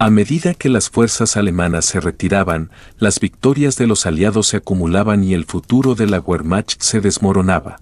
A medida que las fuerzas alemanas se retiraban, las victorias de los aliados se acumulaban y el futuro de la Wehrmacht se desmoronaba.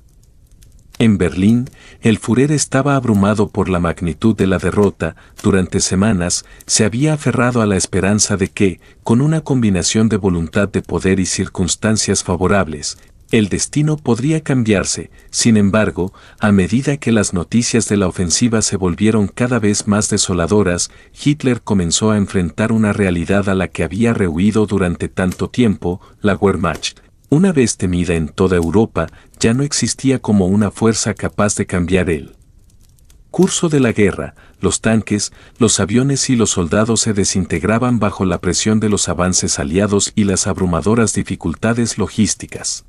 En Berlín, el Führer estaba abrumado por la magnitud de la derrota. Durante semanas, se había aferrado a la esperanza de que, con una combinación de voluntad de poder y circunstancias favorables, el destino podría cambiarse. Sin embargo, a medida que las noticias de la ofensiva se volvieron cada vez más desoladoras, Hitler comenzó a enfrentar una realidad a la que había rehuido durante tanto tiempo. La Wehrmacht, una vez temida en toda Europa, ya no existía como una fuerza capaz de cambiar el curso de la guerra. Los tanques, los aviones y los soldados se desintegraban bajo la presión de los avances aliados y las abrumadoras dificultades logísticas.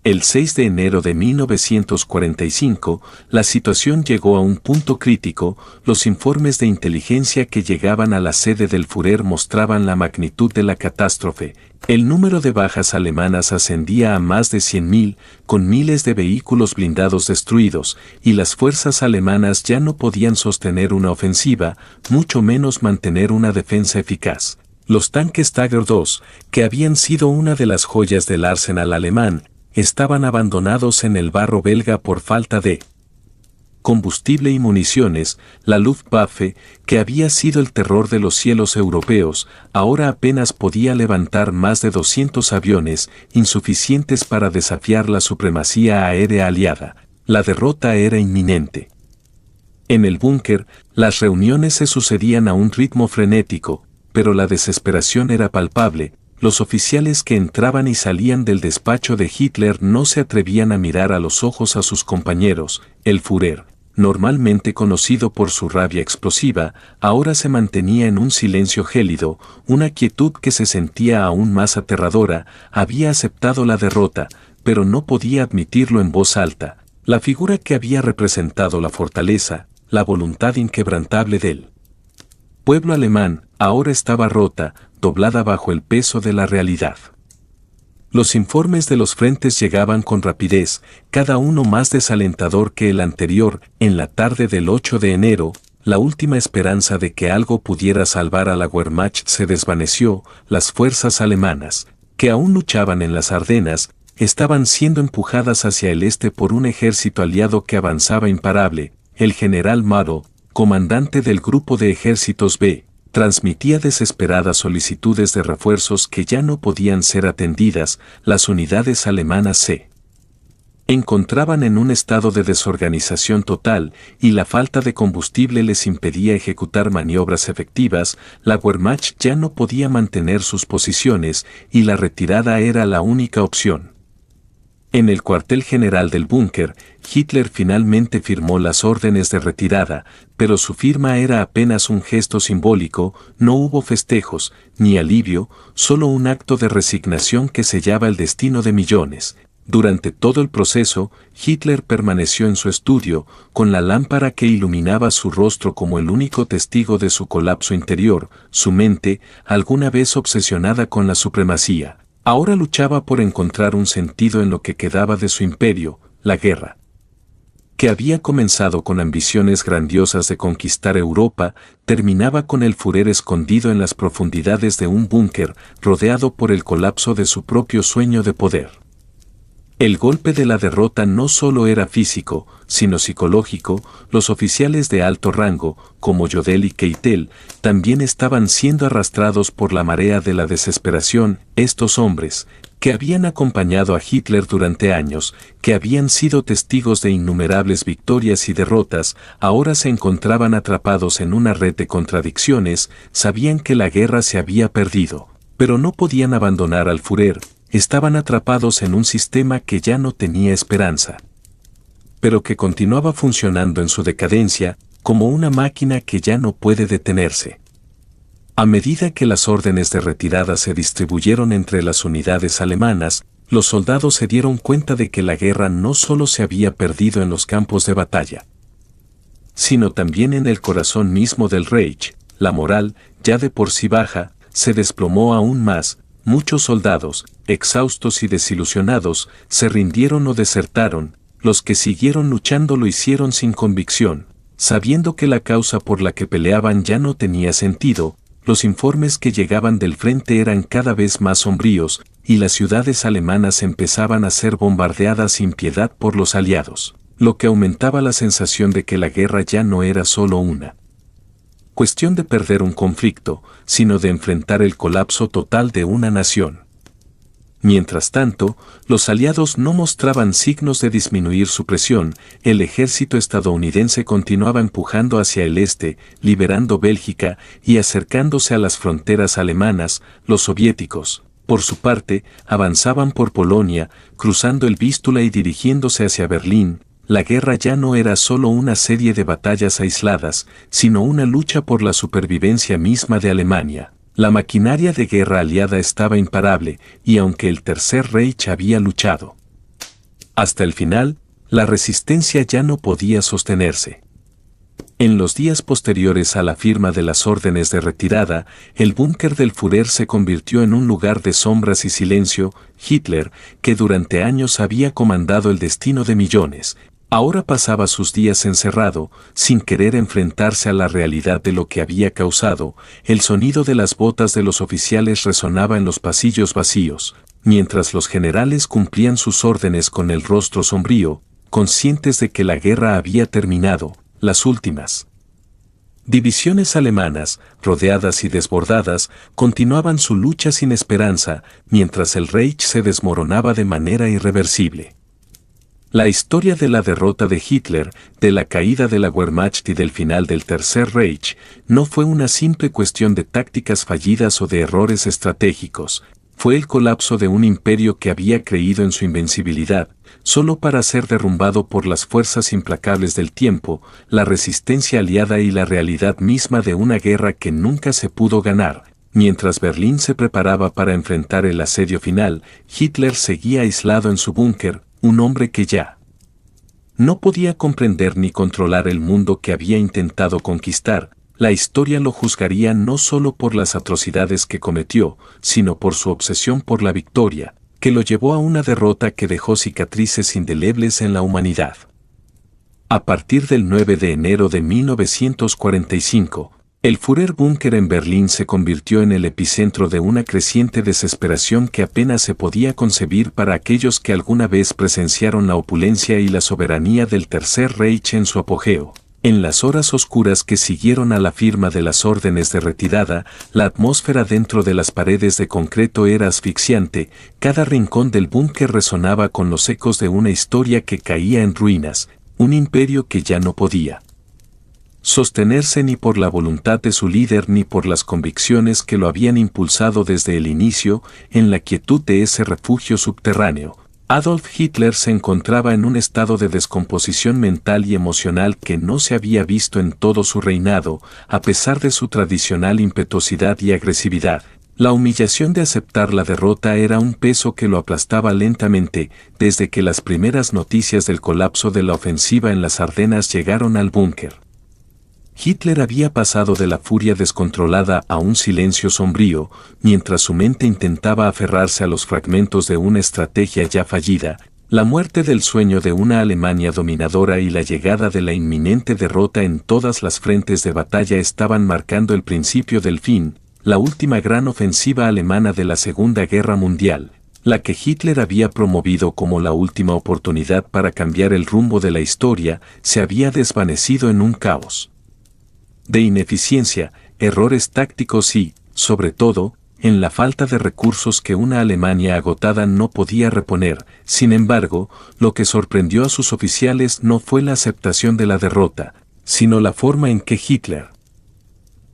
El 6 de enero de 1945, la situación llegó a un punto crítico. Los informes de inteligencia que llegaban a la sede del Führer mostraban la magnitud de la catástrofe. El número de bajas alemanas ascendía a más de 100.000, con miles de vehículos blindados destruidos, y las fuerzas alemanas ya no podían sostener una ofensiva, mucho menos mantener una defensa eficaz. Los tanques Tiger II, que habían sido una de las joyas del arsenal alemán, estaban abandonados en el barro belga por falta de combustible y municiones. La Luftwaffe, que había sido el terror de los cielos europeos, ahora apenas podía levantar más de 200 aviones, insuficientes para desafiar la supremacía aérea aliada. La derrota era inminente. En el búnker, las reuniones se sucedían a un ritmo frenético, pero la desesperación era palpable. Los oficiales que entraban y salían del despacho de Hitler no se atrevían a mirar a los ojos a sus compañeros. El Führer, normalmente conocido por su rabia explosiva, ahora se mantenía en un silencio gélido, una quietud que se sentía aún más aterradora. Había aceptado la derrota, pero no podía admitirlo en voz alta. La figura que había representado la fortaleza, la voluntad inquebrantable del pueblo alemán, ahora estaba rota, doblada bajo el peso de la realidad. Los informes de los frentes llegaban con rapidez, cada uno más desalentador que el anterior. En la tarde del 8 de enero, la última esperanza de que algo pudiera salvar a la Wehrmacht se desvaneció. Las fuerzas alemanas, que aún luchaban en las Ardenas, estaban siendo empujadas hacia el este por un ejército aliado que avanzaba imparable. El general Maro, comandante del grupo de ejércitos B, transmitía desesperadas solicitudes de refuerzos que ya no podían ser atendidas. Las unidades alemanas se encontraban en un estado de desorganización total, y la falta de combustible les impedía ejecutar maniobras efectivas. La Wehrmacht ya no podía mantener sus posiciones, y la retirada era la única opción. En el cuartel general del búnker, Hitler finalmente firmó las órdenes de retirada, pero su firma era apenas un gesto simbólico. No hubo festejos, ni alivio, solo un acto de resignación que sellaba el destino de millones. Durante todo el proceso, Hitler permaneció en su estudio, con la lámpara que iluminaba su rostro como el único testigo de su colapso interior. Su mente, alguna vez obsesionada con la supremacía, ahora luchaba por encontrar un sentido en lo que quedaba de su imperio. La guerra, que había comenzado con ambiciones grandiosas de conquistar Europa, terminaba con el Führer escondido en las profundidades de un búnker, rodeado por el colapso de su propio sueño de poder. El golpe de la derrota no solo era físico, sino psicológico. Los oficiales de alto rango, como Jodl y Keitel, también estaban siendo arrastrados por la marea de la desesperación. Estos hombres, que habían acompañado a Hitler durante años, que habían sido testigos de innumerables victorias y derrotas, ahora se encontraban atrapados en una red de contradicciones. Sabían que la guerra se había perdido, pero no podían abandonar al Führer. Estaban atrapados en un sistema que ya no tenía esperanza, pero que continuaba funcionando en su decadencia, como una máquina que ya no puede detenerse. A medida que las órdenes de retirada se distribuyeron entre las unidades alemanas, los soldados se dieron cuenta de que la guerra no solo se había perdido en los campos de batalla, sino también en el corazón mismo del Reich. La moral, ya de por sí baja, se desplomó aún más. Muchos soldados, exhaustos y desilusionados, se rindieron o desertaron. Los que siguieron luchando lo hicieron sin convicción, sabiendo que la causa por la que peleaban ya no tenía sentido. los informes que llegaban del frente eran cada vez más sombríos, y las ciudades alemanas empezaban a ser bombardeadas sin piedad por los aliados, lo que aumentaba la sensación de que la guerra ya no era solo una cuestión de perder un conflicto, sino de enfrentar el colapso total de una nación. Mientras tanto, los aliados no mostraban signos de disminuir su presión, el ejército estadounidense continuaba empujando hacia el este, liberando Bélgica y acercándose a las fronteras alemanas. Los soviéticos, por su parte, avanzaban por Polonia, cruzando el Vístula y dirigiéndose hacia Berlín. La guerra ya no era solo una serie de batallas aisladas, sino una lucha por la supervivencia misma de Alemania. La maquinaria de guerra aliada estaba imparable, y aunque el Tercer Reich había luchado hasta el final, la resistencia ya no podía sostenerse. En los días posteriores a la firma de las órdenes de retirada, el búnker del Führer se convirtió en un lugar de sombras y silencio. Hitler, que durante años había comandado el destino de millones, ahora pasaba sus días encerrado, sin querer enfrentarse a la realidad de lo que había causado. El sonido de las botas de los oficiales resonaba en los pasillos vacíos, mientras los generales cumplían sus órdenes con el rostro sombrío, conscientes de que la guerra había terminado. Las últimas divisiones alemanas, rodeadas y desbordadas, continuaban su lucha sin esperanza, mientras el Reich se desmoronaba de manera irreversible. La historia de la derrota de Hitler, de la caída de la Wehrmacht y del final del Tercer Reich, no fue una simple cuestión de tácticas fallidas o de errores estratégicos. Fue el colapso de un imperio que había creído en su invencibilidad, solo para ser derrumbado por las fuerzas implacables del tiempo, la resistencia aliada y la realidad misma de una guerra que nunca se pudo ganar. Mientras Berlín se preparaba para enfrentar el asedio final, Hitler seguía aislado en su búnker, un hombre que ya no podía comprender ni controlar el mundo que había intentado conquistar. La historia lo juzgaría no solo por las atrocidades que cometió, sino por su obsesión por la victoria, que lo llevó a una derrota que dejó cicatrices indelebles en la humanidad. A partir del 9 de enero de 1945, el Führerbunker en Berlín se convirtió en el epicentro de una creciente desesperación que apenas se podía concebir para aquellos que alguna vez presenciaron la opulencia y la soberanía del Tercer Reich en su apogeo. En las horas oscuras que siguieron a la firma de las órdenes de retirada, la atmósfera dentro de las paredes de concreto era asfixiante. Cada rincón del búnker resonaba con los ecos de una historia que caía en ruinas, un imperio que ya no podía sostenerse ni por la voluntad de su líder ni por las convicciones que lo habían impulsado desde el inicio. En la quietud de ese refugio subterráneo, Adolf Hitler se encontraba en un estado de descomposición mental y emocional que no se había visto en todo su reinado. A pesar de su tradicional impetuosidad y agresividad, la humillación de aceptar la derrota era un peso que lo aplastaba lentamente. Desde que las primeras noticias del colapso de la ofensiva en las Ardenas llegaron al búnker, Hitler había pasado de la furia descontrolada a un silencio sombrío, mientras su mente intentaba aferrarse a los fragmentos de una estrategia ya fallida. La muerte del sueño de una Alemania dominadora y la llegada de la inminente derrota en todas las frentes de batalla estaban marcando el principio del fin. La última gran ofensiva alemana de la Segunda Guerra Mundial, la que Hitler había promovido como la última oportunidad para cambiar el rumbo de la historia, se había desvanecido en un caos de ineficiencia, errores tácticos y, sobre todo, en la falta de recursos que una Alemania agotada no podía reponer. Sin embargo, lo que sorprendió a sus oficiales no fue la aceptación de la derrota, sino la forma en que Hitler,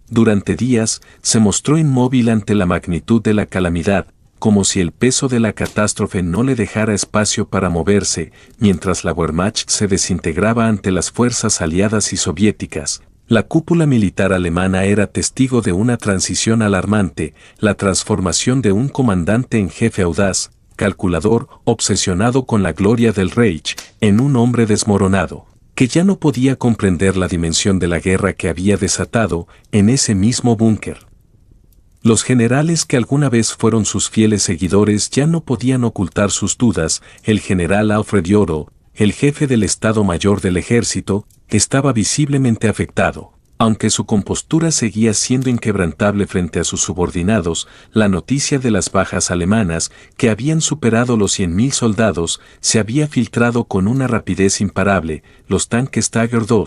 durante días, se mostró inmóvil ante la magnitud de la calamidad, como si el peso de la catástrofe no le dejara espacio para moverse. Mientras la Wehrmacht se desintegraba ante las fuerzas aliadas y soviéticas, la cúpula militar alemana era testigo de una transición alarmante, la transformación de un comandante en jefe audaz, calculador, obsesionado con la gloria del Reich, en un hombre desmoronado, que ya no podía comprender la dimensión de la guerra que había desatado en ese mismo búnker. Los generales que alguna vez fueron sus fieles seguidores ya no podían ocultar sus dudas. El general Alfred Jodl, el jefe del Estado Mayor del Ejército, estaba visiblemente afectado. Aunque su compostura seguía siendo inquebrantable frente a sus subordinados, la noticia de las bajas alemanas, que habían superado los 100.000 soldados, se había filtrado con una rapidez imparable. Los tanques Tiger II,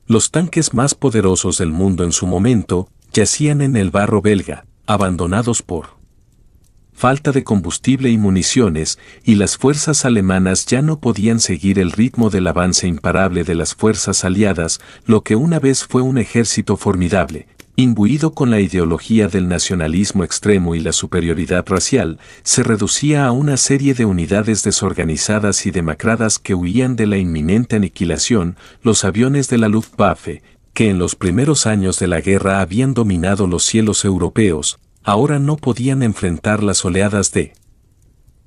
los tanques más poderosos del mundo en su momento, yacían en el barro belga, abandonados por falta de combustible y municiones, y las fuerzas alemanas ya no podían seguir el ritmo del avance imparable de las fuerzas aliadas, lo que una vez fue un ejército formidable, imbuido con la ideología del nacionalismo extremo y la superioridad racial, se reducía a una serie de unidades desorganizadas y demacradas que huían de la inminente aniquilación. Los aviones de la Luftwaffe, que en los primeros años de la guerra habían dominado los cielos europeos, ahora no podían enfrentar las oleadas de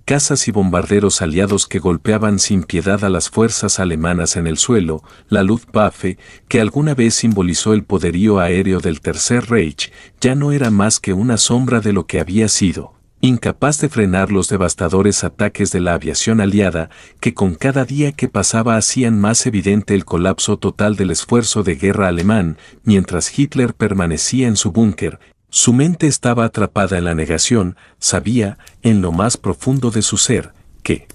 cazas y bombarderos aliados que golpeaban sin piedad a las fuerzas alemanas en el suelo. La Luftwaffe, que alguna vez simbolizó el poderío aéreo del Tercer Reich, ya no era más que una sombra de lo que había sido, incapaz de frenar los devastadores ataques de la aviación aliada, que con cada día que pasaba hacían más evidente el colapso total del esfuerzo de guerra alemán. Mientras Hitler permanecía en su búnker, su mente estaba atrapada en la negación. Sabía, en lo más profundo de su ser, que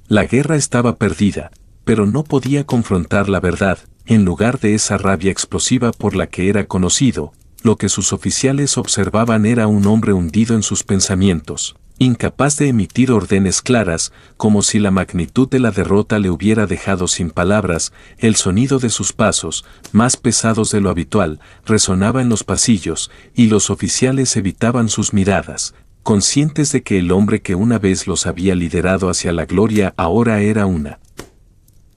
la guerra estaba perdida, pero no podía confrontar la verdad. En lugar de esa rabia explosiva por la que era conocido, lo que sus oficiales observaban era un hombre hundido en sus pensamientos, incapaz de emitir órdenes claras, como si la magnitud de la derrota le hubiera dejado sin palabras. El sonido de sus pasos, más pesados de lo habitual, resonaba en los pasillos, y los oficiales evitaban sus miradas, conscientes de que el hombre que una vez los había liderado hacia la gloria ahora era una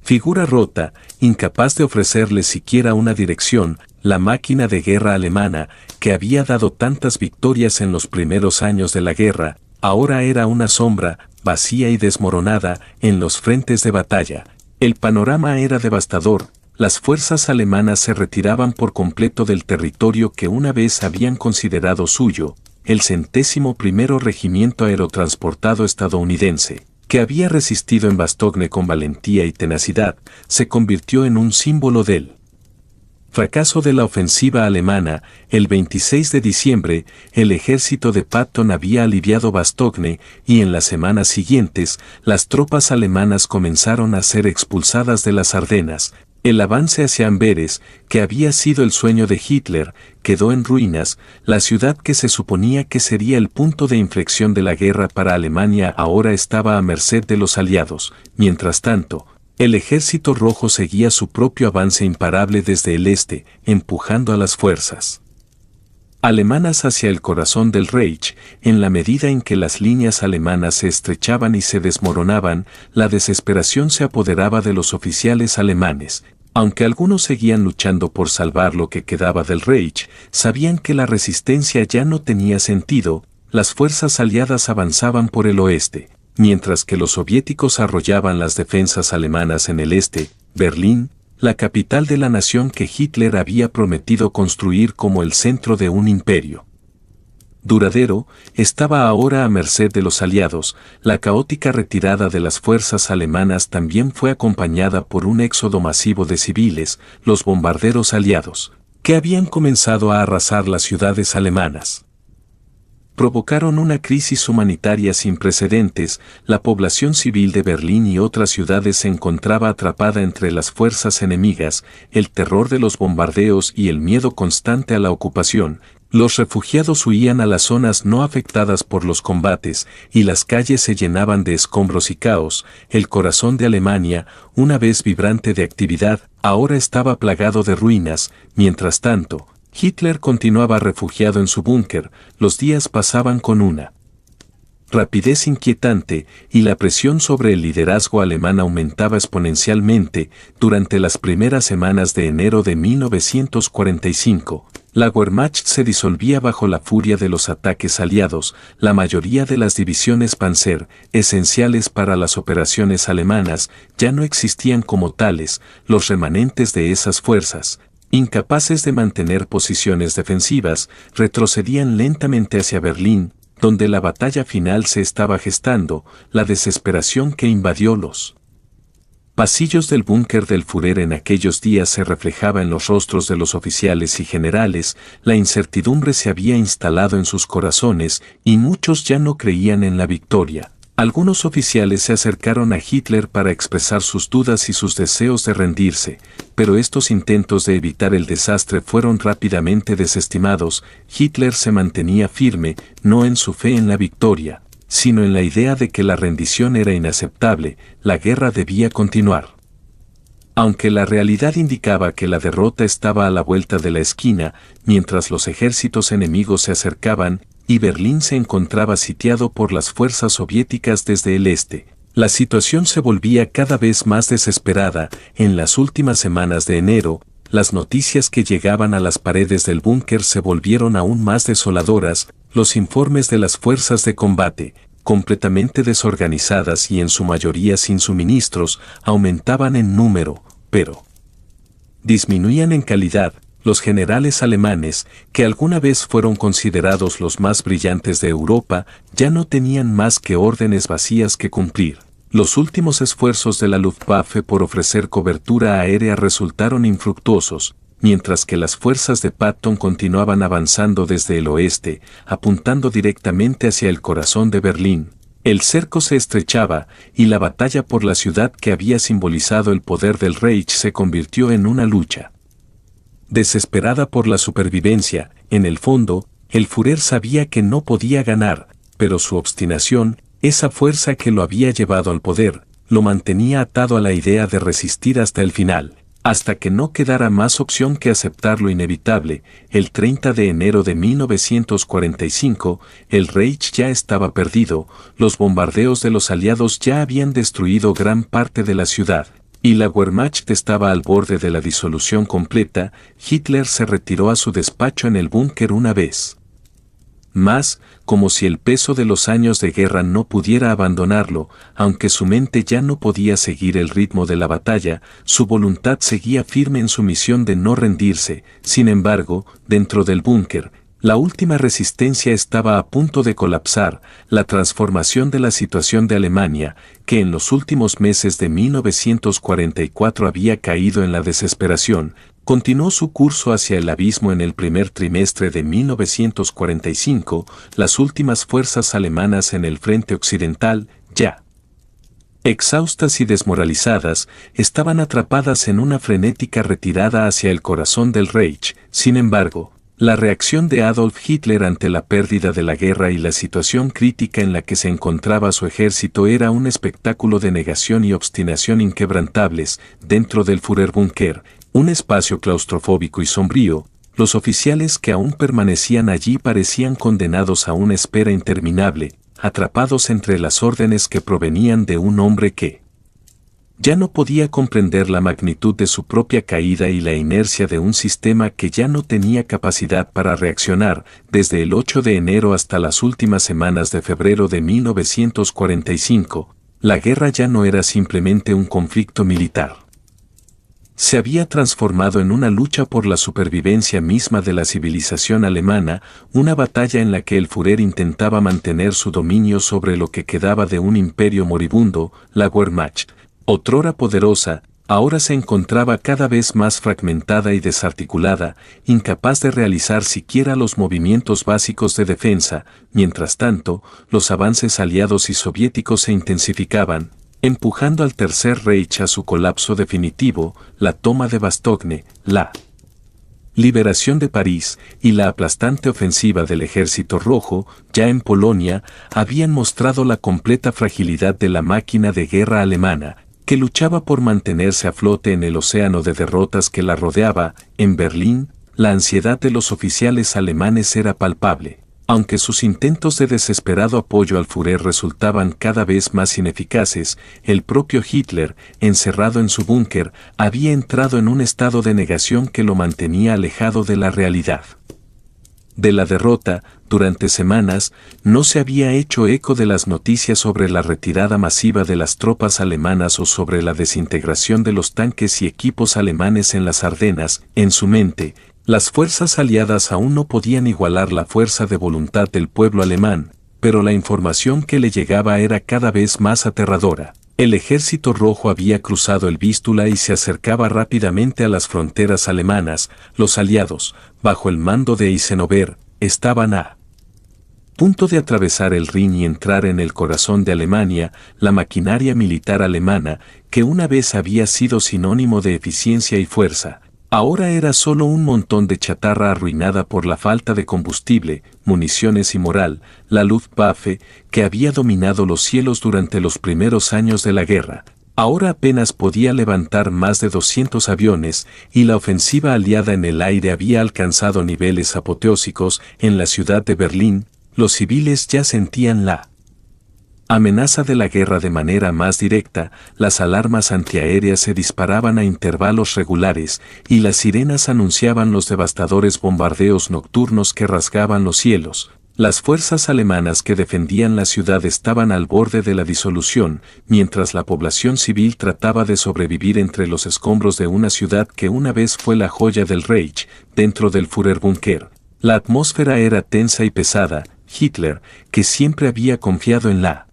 figura rota, incapaz de ofrecerles siquiera una dirección. La máquina de guerra alemana, que había dado tantas victorias en los primeros años de la guerra, ahora era una sombra, vacía y desmoronada, en los frentes de batalla. El panorama era devastador. Las fuerzas alemanas se retiraban por completo del territorio que una vez habían considerado suyo. El 101º Regimiento Aerotransportado estadounidense, que había resistido en Bastogne con valentía y tenacidad, se convirtió en un símbolo del fracaso de la ofensiva alemana. El 26 de diciembre, el ejército de Patton había aliviado Bastogne, y en las semanas siguientes, las tropas alemanas comenzaron a ser expulsadas de las Ardenas. El avance hacia Amberes, que había sido el sueño de Hitler, quedó en ruinas. La ciudad que se suponía que sería el punto de inflexión de la guerra para Alemania ahora estaba a merced de los aliados. Mientras tanto, el ejército rojo seguía su propio avance imparable desde el este, empujando a las fuerzas alemanas hacia el corazón del Reich. En la medida en que las líneas alemanas se estrechaban y se desmoronaban, la desesperación se apoderaba de los oficiales alemanes. Aunque algunos seguían luchando por salvar lo que quedaba del Reich, sabían que la resistencia ya no tenía sentido. Las fuerzas aliadas avanzaban por el oeste, mientras que los soviéticos arrollaban las defensas alemanas en el este. Berlín, la capital de la nación que Hitler había prometido construir como el centro de un imperio duradero, estaba ahora a merced de los aliados. La caótica retirada de las fuerzas alemanas también fue acompañada por un éxodo masivo de civiles. Los bombarderos aliados, que habían comenzado a arrasar las ciudades alemanas, provocaron una crisis humanitaria sin precedentes. La población civil de Berlín y otras ciudades se encontraba atrapada entre las fuerzas enemigas. El terror de los bombardeos y el miedo constante a la ocupación. Los refugiados huían a las zonas no afectadas por los combates, y las calles se llenaban de escombros y caos. El corazón de Alemania, una vez vibrante de actividad, ahora estaba plagado de ruinas. Mientras tanto, Hitler continuaba refugiado en su búnker. Los días pasaban con una rapidez inquietante, y la presión sobre el liderazgo alemán aumentaba exponencialmente. Durante las primeras semanas de enero de 1945, la Wehrmacht se disolvía bajo la furia de los ataques aliados. La mayoría de las divisiones Panzer, esenciales para las operaciones alemanas, ya no existían como tales. Los remanentes de esas fuerzas, incapaces de mantener posiciones defensivas, retrocedían lentamente hacia Berlín, donde la batalla final se estaba gestando. La desesperación que invadió los Pasillos del búnker del Führer en aquellos días se reflejaba en los rostros de los oficiales y generales, la incertidumbre se había instalado en sus corazones y muchos ya no creían en la victoria. Algunos oficiales se acercaron a Hitler para expresar sus dudas y sus deseos de rendirse, pero estos intentos de evitar el desastre fueron rápidamente desestimados. Hitler se mantenía firme, no en su fe en la victoria, sino en la idea de que la rendición era inaceptable, la guerra debía continuar. Aunque la realidad indicaba que la derrota estaba a la vuelta de la esquina, mientras los ejércitos enemigos se acercaban, y Berlín se encontraba sitiado por las fuerzas soviéticas desde el este, la situación se volvía cada vez más desesperada. En las últimas semanas de enero, las noticias que llegaban a las paredes del búnker se volvieron aún más desoladoras. Los informes de las fuerzas de combate, completamente desorganizadas y en su mayoría sin suministros, aumentaban en número, pero disminuían en calidad. Los generales alemanes, que alguna vez fueron considerados los más brillantes de Europa, ya no tenían más que órdenes vacías que cumplir. Los últimos esfuerzos de la Luftwaffe por ofrecer cobertura aérea resultaron infructuosos, mientras que las fuerzas de Patton continuaban avanzando desde el oeste, apuntando directamente hacia el corazón de Berlín. El cerco se estrechaba, y la batalla por la ciudad que había simbolizado el poder del Reich se convirtió en una lucha desesperada por la supervivencia. En el fondo, el Führer sabía que no podía ganar, pero su obstinación, esa fuerza que lo había llevado al poder, lo mantenía atado a la idea de resistir hasta el final, hasta que no quedara más opción que aceptar lo inevitable. El 30 de enero de 1945, el Reich ya estaba perdido, los bombardeos de los aliados ya habían destruido gran parte de la ciudad, y la Wehrmacht estaba al borde de la disolución completa. Hitler se retiró a su despacho en el búnker una vez más, como si el peso de los años de guerra no pudiera abandonarlo. Aunque su mente ya no podía seguir el ritmo de la batalla, su voluntad seguía firme en su misión de no rendirse. Sin embargo, dentro del búnker, la última resistencia estaba a punto de colapsar. La transformación de la situación de Alemania, que en los últimos meses de 1944 había caído en la desesperación, continuó su curso hacia el abismo en el primer trimestre de 1945. Las últimas fuerzas alemanas en el frente occidental, ya exhaustas y desmoralizadas, estaban atrapadas en una frenética retirada hacia el corazón del Reich. Sin embargo, la reacción de Adolf Hitler ante la pérdida de la guerra y la situación crítica en la que se encontraba su ejército era un espectáculo de negación y obstinación inquebrantables. Dentro del Führerbunker, un espacio claustrofóbico y sombrío, los oficiales que aún permanecían allí parecían condenados a una espera interminable, atrapados entre las órdenes que provenían de un hombre que ya no podía comprender la magnitud de su propia caída y la inercia de un sistema que ya no tenía capacidad para reaccionar. Desde el 8 de enero hasta las últimas semanas de febrero de 1945, la guerra ya no era simplemente un conflicto militar. Se había transformado en una lucha por la supervivencia misma de la civilización alemana, una batalla en la que el Führer intentaba mantener su dominio sobre lo que quedaba de un imperio moribundo. La Wehrmacht, otrora poderosa, ahora se encontraba cada vez más fragmentada y desarticulada, incapaz de realizar siquiera los movimientos básicos de defensa. Mientras tanto, los avances aliados y soviéticos se intensificaban, empujando al Tercer Reich a su colapso definitivo. La toma de Bastogne, la liberación de París y la aplastante ofensiva del Ejército Rojo, ya en Polonia, habían mostrado la completa fragilidad de la máquina de guerra alemana, que luchaba por mantenerse a flote en el océano de derrotas que la rodeaba. En Berlín, la ansiedad de los oficiales alemanes era palpable. Aunque sus intentos de desesperado apoyo al Führer resultaban cada vez más ineficaces, el propio Hitler, encerrado en su búnker, había entrado en un estado de negación que lo mantenía alejado de la realidad de la derrota. Durante semanas, no se había hecho eco de las noticias sobre la retirada masiva de las tropas alemanas o sobre la desintegración de los tanques y equipos alemanes en las Ardenas. En su mente, las fuerzas aliadas aún no podían igualar la fuerza de voluntad del pueblo alemán, pero la información que le llegaba era cada vez más aterradora. El ejército rojo había cruzado el Vístula y se acercaba rápidamente a las fronteras alemanas. Los aliados, bajo el mando de Eisenhower, estaban a punto de atravesar el Rin y entrar en el corazón de Alemania. La maquinaria militar alemana, que una vez había sido sinónimo de eficiencia y fuerza, ahora era solo un montón de chatarra arruinada por la falta de combustible, municiones y moral. La Luftwaffe, que había dominado los cielos durante los primeros años de la guerra, ahora apenas podía levantar más de 200 aviones, y la ofensiva aliada en el aire había alcanzado niveles apoteósicos. En la ciudad de Berlín, los civiles ya sentían la amenaza de la guerra de manera más directa. Las alarmas antiaéreas se disparaban a intervalos regulares y las sirenas anunciaban los devastadores bombardeos nocturnos que rasgaban los cielos. Las fuerzas alemanas que defendían la ciudad estaban al borde de la disolución, mientras la población civil trataba de sobrevivir entre los escombros de una ciudad que una vez fue la joya del Reich. Dentro del Führerbunker, la atmósfera era tensa y pesada. Hitler, que siempre había confiado en la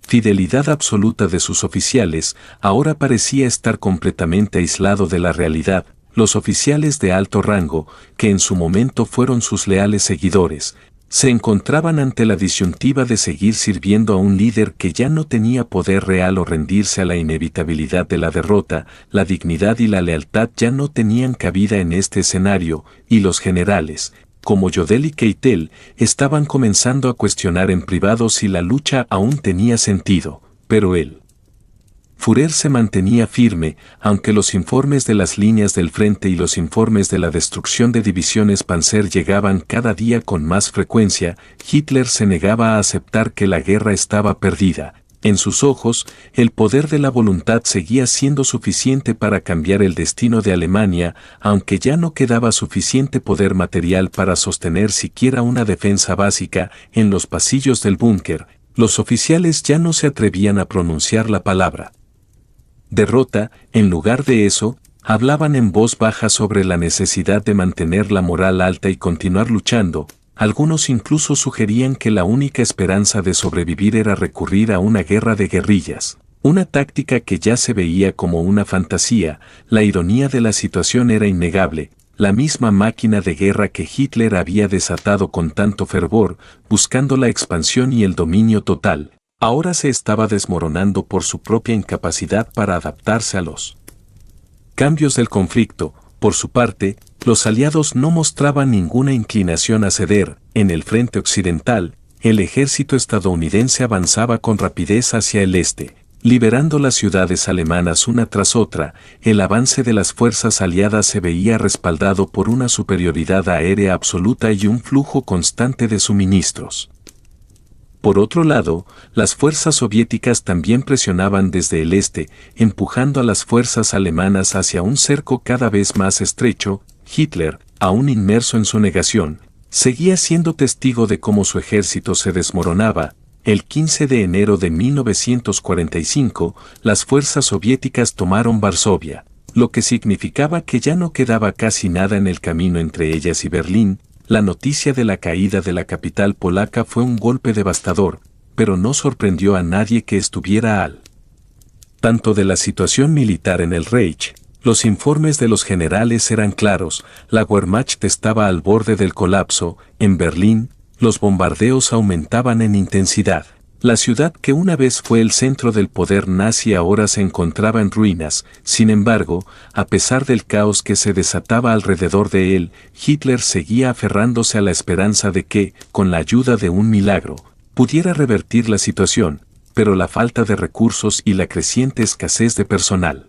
fidelidad absoluta de sus oficiales, ahora parecía estar completamente aislado de la realidad. Los oficiales de alto rango, que en su momento fueron sus leales seguidores, se encontraban ante la disyuntiva de seguir sirviendo a un líder que ya no tenía poder real o rendirse a la inevitabilidad de la derrota. La dignidad y la lealtad ya no tenían cabida en este escenario, y los generales, como Jodl y Keitel, estaban comenzando a cuestionar en privado si la lucha aún tenía sentido, pero el Führer se mantenía firme, aunque los informes de las líneas del frente y los informes de la destrucción de divisiones Panzer llegaban cada día con más frecuencia. Hitler se negaba a aceptar que la guerra estaba perdida. En sus ojos, el poder de la voluntad seguía siendo suficiente para cambiar el destino de Alemania, aunque ya no quedaba suficiente poder material para sostener siquiera una defensa básica. En los pasillos del búnker, los oficiales ya no se atrevían a pronunciar la palabra derrota. En lugar de eso, hablaban en voz baja sobre la necesidad de mantener la moral alta y continuar luchando. Algunos incluso sugerían que la única esperanza de sobrevivir era recurrir a una guerra de guerrillas, una táctica que ya se veía como una fantasía. La ironía de la situación era innegable. La misma máquina de guerra que Hitler había desatado con tanto fervor, buscando la expansión y el dominio total, ahora se estaba desmoronando por su propia incapacidad para adaptarse a los cambios del conflicto. Por su parte, los aliados no mostraban ninguna inclinación a ceder. En el frente occidental, el ejército estadounidense avanzaba con rapidez hacia el este, liberando las ciudades alemanas una tras otra. El avance de las fuerzas aliadas se veía respaldado por una superioridad aérea absoluta y un flujo constante de suministros. Por otro lado, las fuerzas soviéticas también presionaban desde el este, empujando a las fuerzas alemanas hacia un cerco cada vez más estrecho. Hitler, aún inmerso en su negación, seguía siendo testigo de cómo su ejército se desmoronaba. El 15 de enero de 1945, las fuerzas soviéticas tomaron Varsovia, lo que significaba que ya no quedaba casi nada en el camino entre ellas y Berlín. La noticia de la caída de la capital polaca fue un golpe devastador, pero no sorprendió a nadie que estuviera al tanto de la situación militar en el Reich. Los informes de los generales eran claros. La Wehrmacht estaba al borde del colapso. En Berlín, los bombardeos aumentaban en intensidad. La ciudad que una vez fue el centro del poder nazi ahora se encontraba en ruinas. Sin embargo, a pesar del caos que se desataba alrededor de él, Hitler seguía aferrándose a la esperanza de que, con la ayuda de un milagro, pudiera revertir la situación, pero la falta de recursos y la creciente escasez de personal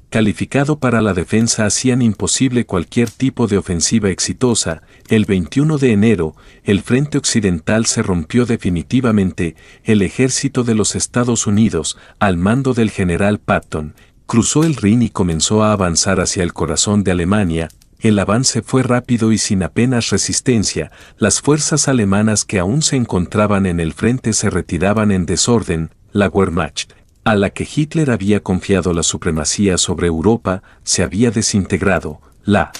calificado para la defensa hacían imposible cualquier tipo de ofensiva exitosa. El 21 de enero, el frente occidental se rompió definitivamente. El ejército de los Estados Unidos, al mando del general Patton, cruzó el Rin y comenzó a avanzar hacia el corazón de Alemania. El avance fue rápido y sin apenas resistencia. Las fuerzas alemanas que aún se encontraban en el frente se retiraban en desorden. La Wehrmacht, a la que Hitler había confiado la supremacía sobre Europa, se había desintegrado. La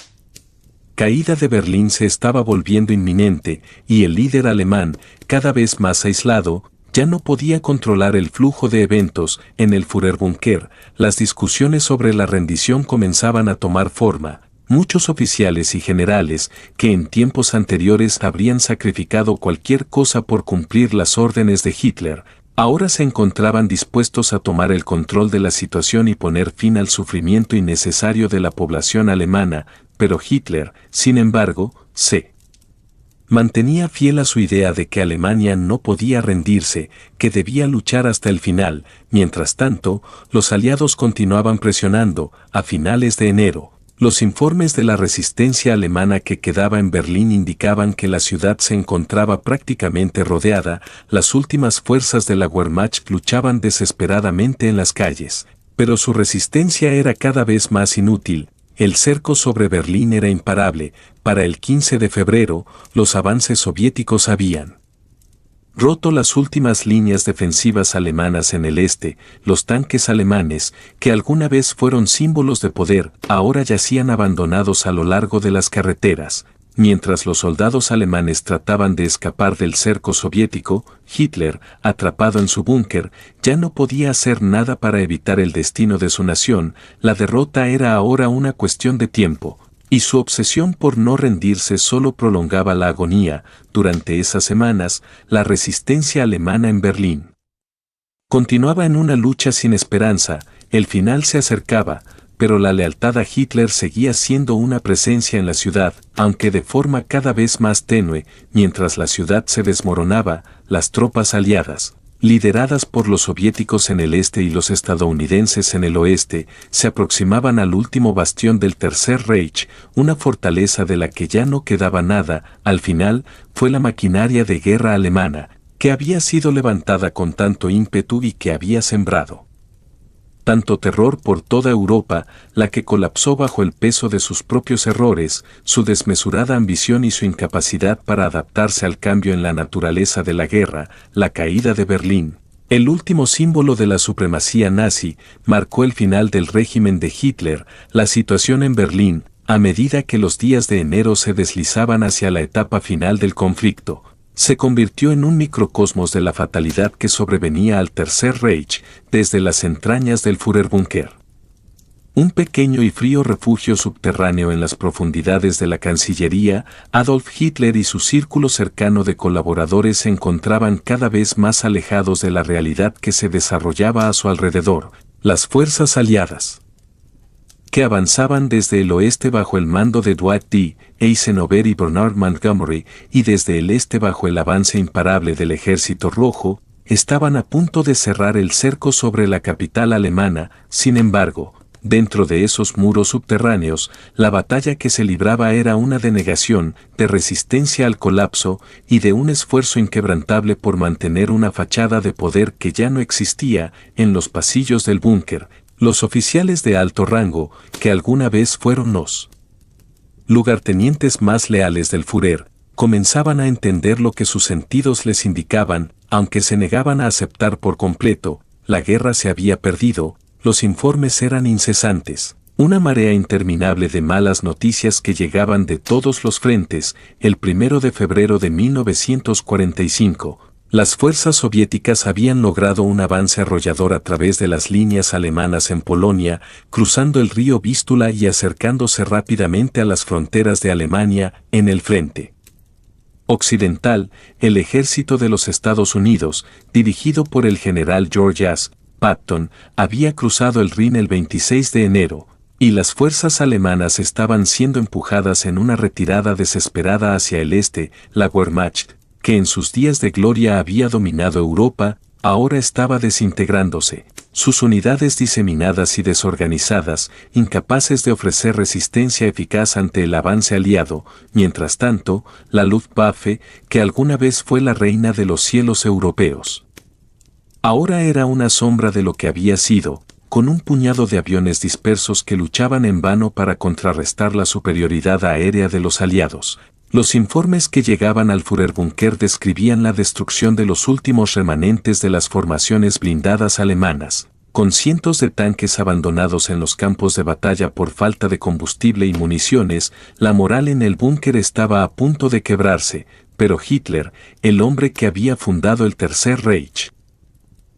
caída de Berlín se estaba volviendo inminente, y el líder alemán, cada vez más aislado, ya no podía controlar el flujo de eventos. En el Führerbunker, las discusiones sobre la rendición comenzaban a tomar forma. Muchos oficiales y generales, que en tiempos anteriores habrían sacrificado cualquier cosa por cumplir las órdenes de Hitler, ahora se encontraban dispuestos a tomar el control de la situación y poner fin al sufrimiento innecesario de la población alemana, pero Hitler, sin embargo, se mantenía fiel a su idea de que Alemania no podía rendirse, que debía luchar hasta el final. Mientras tanto, los aliados continuaban presionando. A finales de enero, los informes de la resistencia alemana que quedaba en Berlín indicaban que la ciudad se encontraba prácticamente rodeada. Las últimas fuerzas de la Wehrmacht luchaban desesperadamente en las calles, pero su resistencia era cada vez más inútil. El cerco sobre Berlín era imparable. Para el 15 de febrero, los avances soviéticos habían roto las últimas líneas defensivas alemanas en el este. Los tanques alemanes, que alguna vez fueron símbolos de poder, ahora yacían abandonados a lo largo de las carreteras. Mientras los soldados alemanes trataban de escapar del cerco soviético, Hitler, atrapado en su búnker, ya no podía hacer nada para evitar el destino de su nación. La derrota era ahora una cuestión de tiempo, y su obsesión por no rendirse solo prolongaba la agonía. Durante esas semanas, la resistencia alemana en Berlín continuaba en una lucha sin esperanza. El final se acercaba, pero la lealtad a Hitler seguía siendo una presencia en la ciudad, aunque de forma cada vez más tenue. Mientras la ciudad se desmoronaba, las tropas aliadas, lideradas por los soviéticos en el este y los estadounidenses en el oeste, se aproximaban al último bastión del Tercer Reich, una fortaleza de la que ya no quedaba nada. Al final, fue la maquinaria de guerra alemana, que había sido levantada con tanto ímpetu y que había sembrado tanto terror por toda Europa, la que colapsó bajo el peso de sus propios errores, su desmesurada ambición y su incapacidad para adaptarse al cambio en la naturaleza de la guerra. La caída de Berlín, el último símbolo de la supremacía nazi, marcó el final del régimen de Hitler. La situación en Berlín, a medida que los días de enero se deslizaban hacia la etapa final del conflicto, se convirtió en un microcosmos de la fatalidad que sobrevenía al Tercer Reich desde las entrañas del Führerbunker. Un pequeño y frío refugio subterráneo en las profundidades de la Cancillería. Adolf Hitler y su círculo cercano de colaboradores se encontraban cada vez más alejados de la realidad que se desarrollaba a su alrededor. Las fuerzas aliadas, que avanzaban desde el oeste bajo el mando de Dwight D. Eisenhower y Bernard Montgomery, y desde el este bajo el avance imparable del Ejército Rojo, estaban a punto de cerrar el cerco sobre la capital alemana. Sin embargo, dentro de esos muros subterráneos, la batalla que se libraba era una denegación, de resistencia al colapso y de un esfuerzo inquebrantable por mantener una fachada de poder que ya no existía. En los pasillos del búnker, los oficiales de alto rango, que alguna vez fueron los lugartenientes más leales del Führer, comenzaban a entender lo que sus sentidos les indicaban, aunque se negaban a aceptar por completo. La guerra se había perdido. Los informes eran incesantes, una marea interminable de malas noticias que llegaban de todos los frentes. El 1 de febrero de 1945, las fuerzas soviéticas habían logrado un avance arrollador a través de las líneas alemanas en Polonia, cruzando el río Vístula y acercándose rápidamente a las fronteras de Alemania. En el frente occidental, el ejército de los Estados Unidos, dirigido por el general George S. Patton, había cruzado el Rin el 26 de enero, y las fuerzas alemanas estaban siendo empujadas en una retirada desesperada hacia el este. La Wehrmacht, que en sus días de gloria había dominado Europa, ahora estaba desintegrándose. Sus unidades diseminadas y desorganizadas, incapaces de ofrecer resistencia eficaz ante el avance aliado. Mientras tanto, la Luftwaffe, que alguna vez fue la reina de los cielos europeos, ahora era una sombra de lo que había sido, con un puñado de aviones dispersos que luchaban en vano para contrarrestar la superioridad aérea de los aliados. Los informes que llegaban al Führerbunker describían la destrucción de los últimos remanentes de las formaciones blindadas alemanas, con cientos de tanques abandonados en los campos de batalla por falta de combustible y municiones. La moral en el búnker estaba a punto de quebrarse. pero Hitler, el hombre que había fundado el Tercer Reich,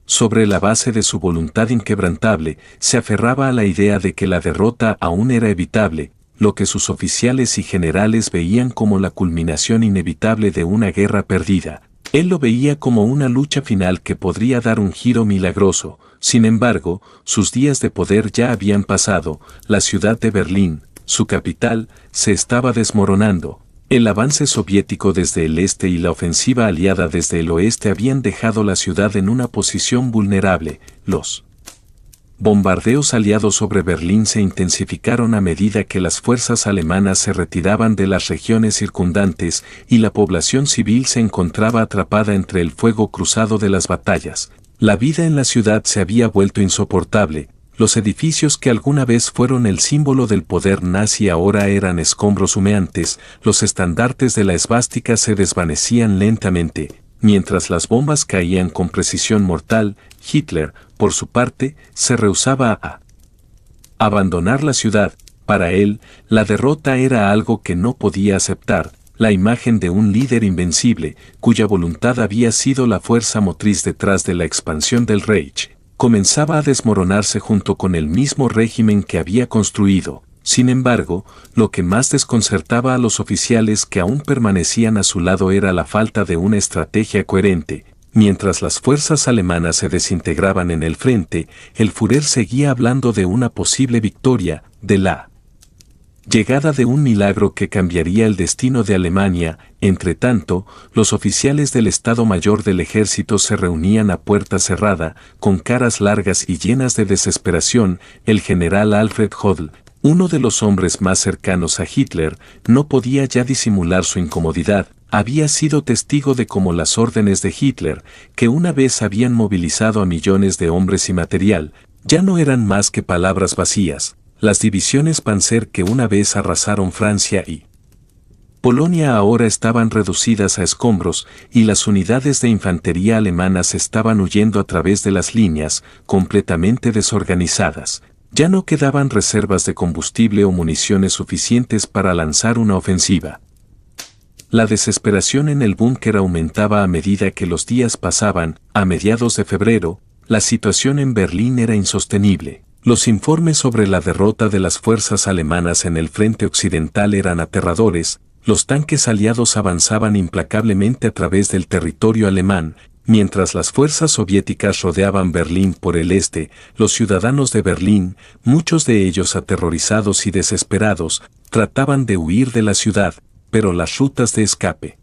sobre la base de su voluntad inquebrantable, se aferraba a la idea de que la derrota aún era evitable, lo que sus oficiales y generales veían como la culminación inevitable de una guerra perdida. Él lo veía como una lucha final que podría dar un giro milagroso. Sin embargo, sus días de poder ya habían pasado. La ciudad de Berlín, su capital, se estaba desmoronando. El avance soviético desde el este y la ofensiva aliada desde el oeste habían dejado la ciudad en una posición vulnerable. Los bombardeos aliados sobre Berlín se intensificaron a medida que las fuerzas alemanas se retiraban de las regiones circundantes y la población civil se encontraba atrapada entre el fuego cruzado de las batallas. La vida en la ciudad se había vuelto insoportable. Los edificios que alguna vez fueron el símbolo del poder nazi ahora eran escombros humeantes, los estandartes de la esvástica se desvanecían lentamente, mientras las bombas caían con precisión mortal. Hitler, por su parte, se rehusaba a abandonar la ciudad. Para él, la derrota era algo que no podía aceptar, la imagen de un líder invencible, cuya voluntad había sido la fuerza motriz detrás de la expansión del Reich, comenzaba a desmoronarse junto con el mismo régimen que había construido. Sin embargo, lo que más desconcertaba a los oficiales que aún permanecían a su lado era la falta de una estrategia coherente. Mientras las fuerzas alemanas se desintegraban en el frente, el Führer seguía hablando de una posible victoria, de la llegada de un milagro que cambiaría el destino de Alemania. Entretanto, los oficiales del Estado Mayor del Ejército se reunían a puerta cerrada, con caras largas y llenas de desesperación. El general Alfred Jodl, uno de los hombres más cercanos a Hitler, no podía ya disimular su incomodidad. Había sido testigo de cómo las órdenes de Hitler, que una vez habían movilizado a millones de hombres y material, ya no eran más que palabras vacías. Las divisiones Panzer que una vez arrasaron Francia y Polonia ahora estaban reducidas a escombros, y las unidades de infantería alemanas estaban huyendo a través de las líneas, completamente desorganizadas. Ya no quedaban reservas de combustible o municiones suficientes para lanzar una ofensiva. La desesperación en el búnker aumentaba a medida que los días pasaban. A mediados de febrero, la situación en Berlín era insostenible. Los informes sobre la derrota de las fuerzas alemanas en el frente occidental eran aterradores. Los tanques aliados avanzaban implacablemente a través del territorio alemán, mientras las fuerzas soviéticas rodeaban Berlín por el este. Los ciudadanos de Berlín, muchos de ellos aterrorizados y desesperados, trataban de huir de la ciudad, pero las rutas de escape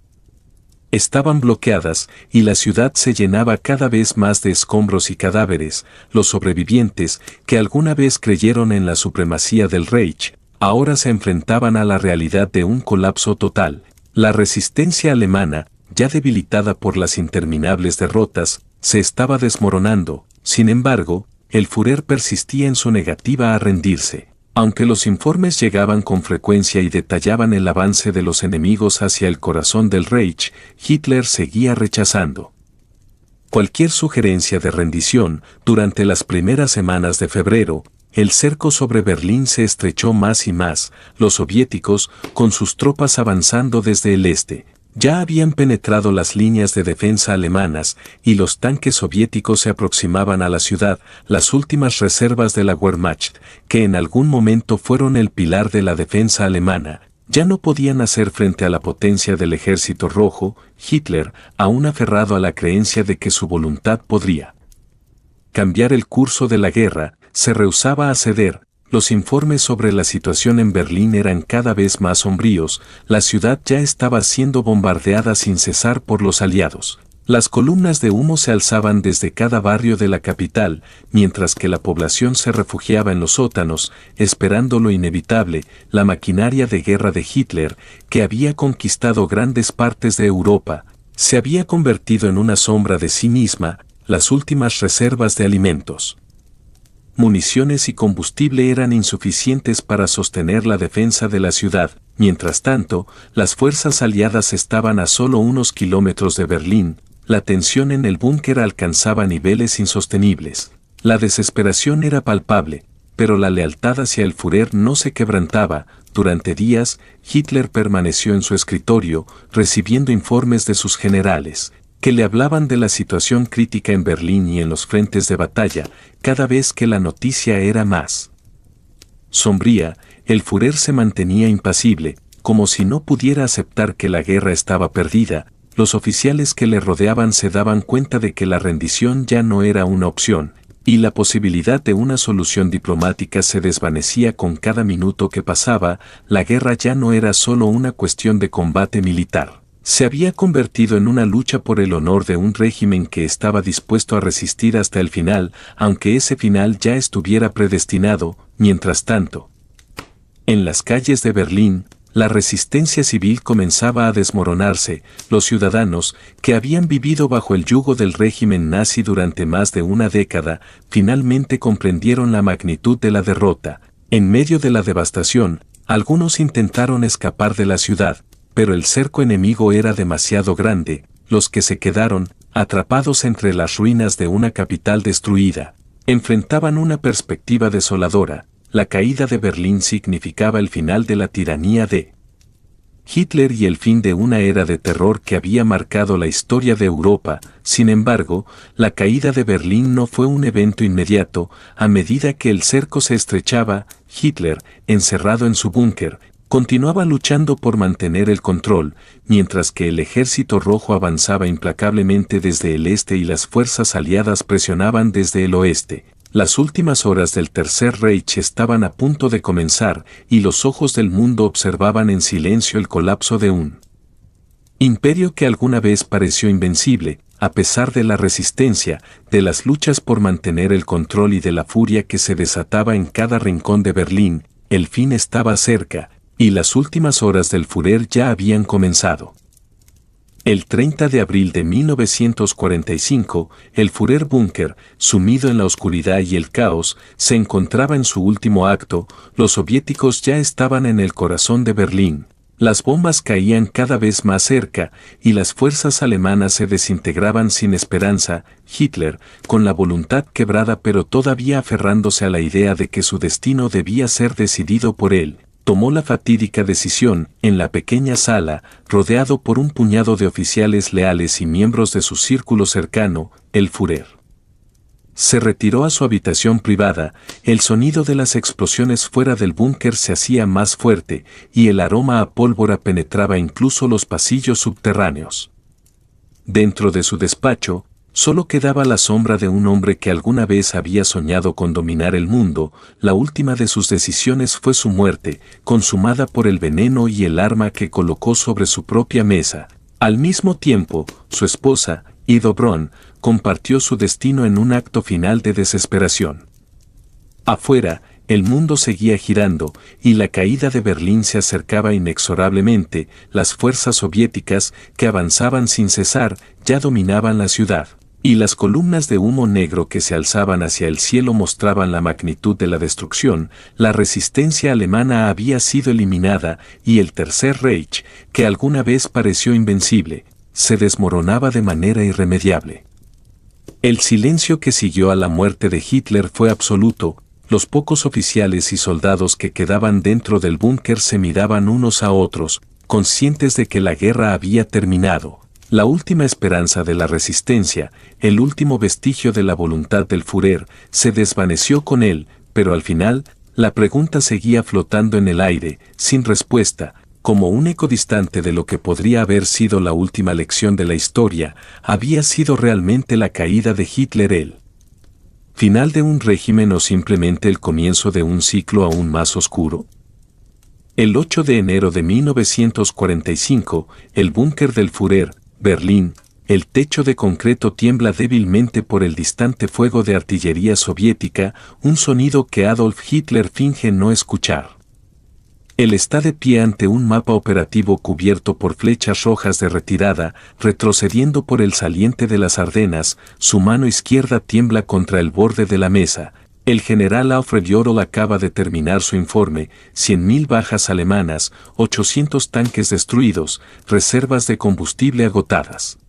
estaban bloqueadas y la ciudad se llenaba cada vez más de escombros y cadáveres. Los sobrevivientes, que alguna vez creyeron en la supremacía del Reich, ahora se enfrentaban a la realidad de un colapso total. La resistencia alemana, ya debilitada por las interminables derrotas, se estaba desmoronando. Sin embargo, el Führer persistía en su negativa a rendirse. Aunque los informes llegaban con frecuencia y detallaban el avance de los enemigos hacia el corazón del Reich, Hitler seguía rechazando cualquier sugerencia de rendición. Durante las primeras semanas de febrero, el cerco sobre Berlín se estrechó más y más. Los soviéticos, con sus tropas avanzando desde el este, ya habían penetrado las líneas de defensa alemanas y los tanques soviéticos se aproximaban a la ciudad. Las últimas reservas de la Wehrmacht, que en algún momento fueron el pilar de la defensa alemana, ya no podían hacer frente a la potencia del Ejército Rojo. Hitler, aún aferrado a la creencia de que su voluntad podría cambiar el curso de la guerra, se rehusaba a ceder. Los informes sobre la situación en Berlín eran cada vez más sombríos. La ciudad ya estaba siendo bombardeada sin cesar por los aliados. Las columnas de humo se alzaban desde cada barrio de la capital, mientras que la población se refugiaba en los sótanos, esperando lo inevitable. La maquinaria de guerra de Hitler, que había conquistado grandes partes de Europa, se había convertido en una sombra de sí misma. Las últimas reservas de alimentos, municiones y combustible eran insuficientes para sostener la defensa de la ciudad. Mientras tanto, las fuerzas aliadas estaban a solo unos kilómetros de Berlín. La tensión en el búnker alcanzaba niveles insostenibles. La desesperación era palpable, pero la lealtad hacia el Führer no se quebrantaba. Durante días, Hitler permaneció en su escritorio, recibiendo informes de sus generales, que le hablaban de la situación crítica en Berlín y en los frentes de batalla. Cada vez que la noticia era más sombría, el Führer se mantenía impasible, como si no pudiera aceptar que la guerra estaba perdida. Los oficiales que le rodeaban se daban cuenta de que la rendición ya no era una opción, y la posibilidad de una solución diplomática se desvanecía con cada minuto que pasaba. La guerra ya no era solo una cuestión de combate militar. Se había convertido en una lucha por el honor de un régimen que estaba dispuesto a resistir hasta el final, aunque ese final ya estuviera predestinado. Mientras tanto, en las calles de Berlín, la resistencia civil comenzaba a desmoronarse. Los ciudadanos, que habían vivido bajo el yugo del régimen nazi durante más de una década, finalmente comprendieron la magnitud de la derrota. En medio de la devastación, algunos intentaron escapar de la ciudad, pero el cerco enemigo era demasiado grande. Los que se quedaron, atrapados entre las ruinas de una capital destruida, enfrentaban una perspectiva desoladora. La caída de Berlín significaba el final de la tiranía de Hitler y el fin de una era de terror que había marcado la historia de Europa. Sin embargo, la caída de Berlín no fue un evento inmediato. A medida que el cerco se estrechaba, Hitler, encerrado en su búnker, continuaba luchando por mantener el control, mientras que el ejército rojo avanzaba implacablemente desde el este y las fuerzas aliadas presionaban desde el oeste. Las últimas horas del Tercer Reich estaban a punto de comenzar, y los ojos del mundo observaban en silencio el colapso de un imperio que alguna vez pareció invencible. A pesar de la resistencia, de las luchas por mantener el control y de la furia que se desataba en cada rincón de Berlín, el fin estaba cerca, y las últimas horas del Führer ya habían comenzado. El 30 de abril de 1945, el Führerbunker, sumido en la oscuridad y el caos, se encontraba en su último acto. Los soviéticos ya estaban en el corazón de Berlín. Las bombas caían cada vez más cerca, y las fuerzas alemanas se desintegraban sin esperanza. Hitler, con la voluntad quebrada pero todavía aferrándose a la idea de que su destino debía ser decidido por él, tomó la fatídica decisión. En la pequeña sala, rodeado por un puñado de oficiales leales y miembros de su círculo cercano, el Führer se retiró a su habitación privada. El sonido de las explosiones fuera del búnker se hacía más fuerte, y el aroma a pólvora penetraba incluso los pasillos subterráneos. Dentro de su despacho, solo quedaba la sombra de un hombre que alguna vez había soñado con dominar el mundo. La última de sus decisiones fue su muerte, consumada por el veneno y el arma que colocó sobre su propia mesa. Al mismo tiempo, su esposa, Ido Brunn, compartió su destino en un acto final de desesperación. Afuera, el mundo seguía girando, y la caída de Berlín se acercaba inexorablemente. Las fuerzas soviéticas, que avanzaban sin cesar, ya dominaban la ciudad, y las columnas de humo negro que se alzaban hacia el cielo mostraban la magnitud de la destrucción. La resistencia alemana había sido eliminada, y el Tercer Reich, que alguna vez pareció invencible, se desmoronaba de manera irremediable. El silencio que siguió a la muerte de Hitler fue absoluto. Los pocos oficiales y soldados que quedaban dentro del búnker se miraban unos a otros, conscientes de que la guerra había terminado. La última esperanza de la resistencia, el último vestigio de la voluntad del Führer, se desvaneció con él, pero al final, la pregunta seguía flotando en el aire, sin respuesta, como un eco distante de lo que podría haber sido la última lección de la historia. ¿Había sido realmente la caída de Hitler el final de un régimen o simplemente el comienzo de un ciclo aún más oscuro? El 8 de enero de 1945, el búnker del Führer, Berlín, el techo de concreto tiembla débilmente por el distante fuego de artillería soviética, un sonido que Adolf Hitler finge no escuchar. Él está de pie ante un mapa operativo cubierto por flechas rojas de retirada, retrocediendo por el saliente de las Ardenas. Su mano izquierda tiembla contra el borde de la mesa. El general Alfred Jodl acaba de terminar su informe: 100.000 bajas alemanas, 800 tanques destruidos, reservas de combustible agotadas.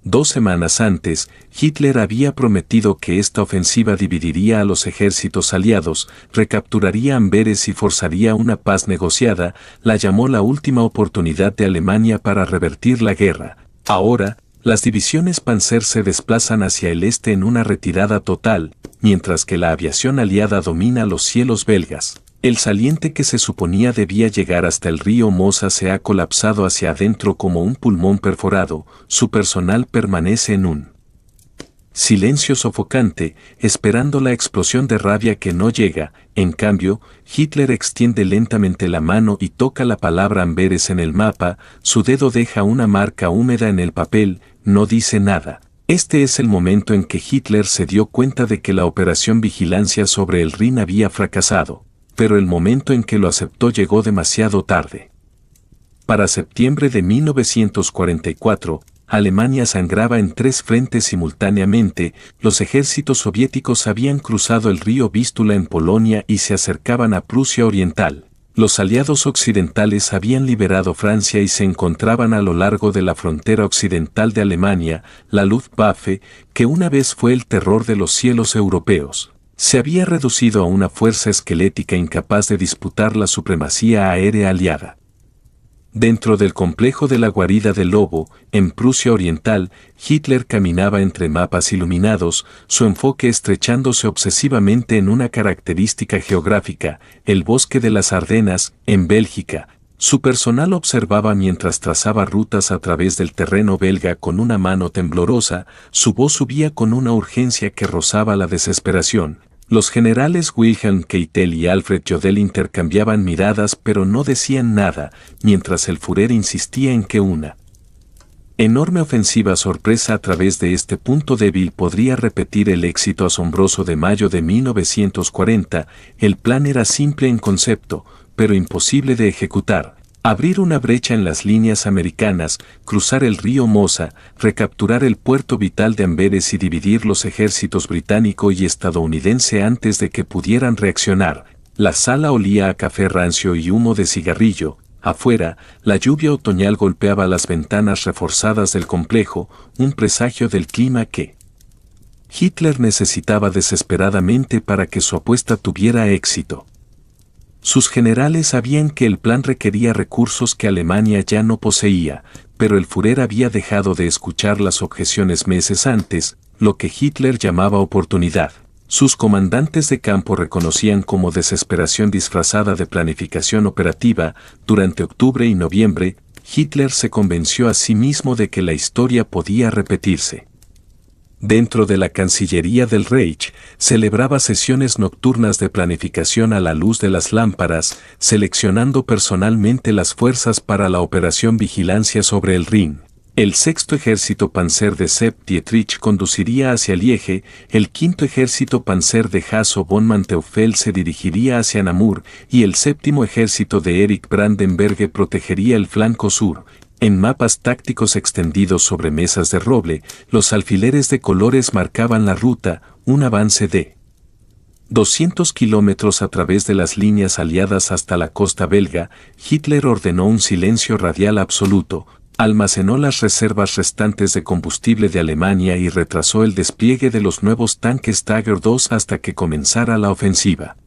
2 semanas antes, Hitler había prometido que esta ofensiva dividiría a los ejércitos aliados, recapturaría Amberes y forzaría una paz negociada. La llamó la última oportunidad de Alemania para revertir la guerra. Ahora, las divisiones Panzer se desplazan hacia el este en una retirada total, mientras que la aviación aliada domina los cielos belgas. El saliente que se suponía debía llegar hasta el río Mosa se ha colapsado hacia adentro como un pulmón perforado. Su personal permanece en un silencio sofocante, esperando la explosión de rabia que no llega. En cambio, Hitler extiende lentamente la mano y toca la palabra Amberes en el mapa. Su dedo deja una marca húmeda en el papel, no dice nada. Este es el momento en que Hitler se dio cuenta de que la operación Vigilancia sobre el Rin había fracasado. Pero el momento en que lo aceptó llegó demasiado tarde. Para septiembre de 1944, Alemania sangraba en 3 frentes simultáneamente. Los ejércitos soviéticos habían cruzado el río Vístula en Polonia y se acercaban a Prusia Oriental. Los aliados occidentales habían liberado Francia y se encontraban a lo largo de la frontera occidental de Alemania. La Luftwaffe, que una vez fue el terror de los cielos europeos, se había reducido a una fuerza esquelética incapaz de disputar la supremacía aérea aliada. Dentro del complejo de la guarida del lobo, en Prusia Oriental, Hitler caminaba entre mapas iluminados, su enfoque estrechándose obsesivamente en una característica geográfica, el bosque de las Ardenas, en Bélgica. Su personal observaba mientras trazaba rutas a través del terreno belga con una mano temblorosa. Su voz subía con una urgencia que rozaba la desesperación. Los generales Wilhelm Keitel y Alfred Jodl intercambiaban miradas pero no decían nada, mientras el Führer insistía en que una enorme ofensiva sorpresa a través de este punto débil podría repetir el éxito asombroso de mayo de 1940. El plan era simple en concepto, pero imposible de ejecutar. Abrir una brecha en las líneas americanas, cruzar el río Mosa, recapturar el puerto vital de Amberes y dividir los ejércitos británico y estadounidense antes de que pudieran reaccionar. La sala olía a café rancio y humo de cigarrillo. Afuera, la lluvia otoñal golpeaba las ventanas reforzadas del complejo, un presagio del clima que Hitler necesitaba desesperadamente para que su apuesta tuviera éxito. Sus generales sabían que el plan requería recursos que Alemania ya no poseía, pero el Führer había dejado de escuchar las objeciones meses antes, lo que Hitler llamaba oportunidad. Sus comandantes de campo reconocían como desesperación disfrazada de planificación operativa. Durante octubre y noviembre, Hitler se convenció a sí mismo de que la historia podía repetirse. Dentro de la Cancillería del Reich, celebraba sesiones nocturnas de planificación a la luz de las lámparas, seleccionando personalmente las fuerzas para la operación Vigilancia sobre el Rin. El 6º Ejército Panzer de Sepp Dietrich conduciría hacia Liege, el 5º Ejército Panzer de Hasso von Manteuffel se dirigiría hacia Namur y el 7º Ejército de Erich Brandenberg protegería el flanco sur. En mapas tácticos extendidos sobre mesas de roble, los alfileres de colores marcaban la ruta, un avance de 200 kilómetros a través de las líneas aliadas hasta la costa belga. Hitler ordenó un silencio radial absoluto, almacenó las reservas restantes de combustible de Alemania y retrasó el despliegue de los nuevos tanques Tiger II hasta que comenzara la ofensiva.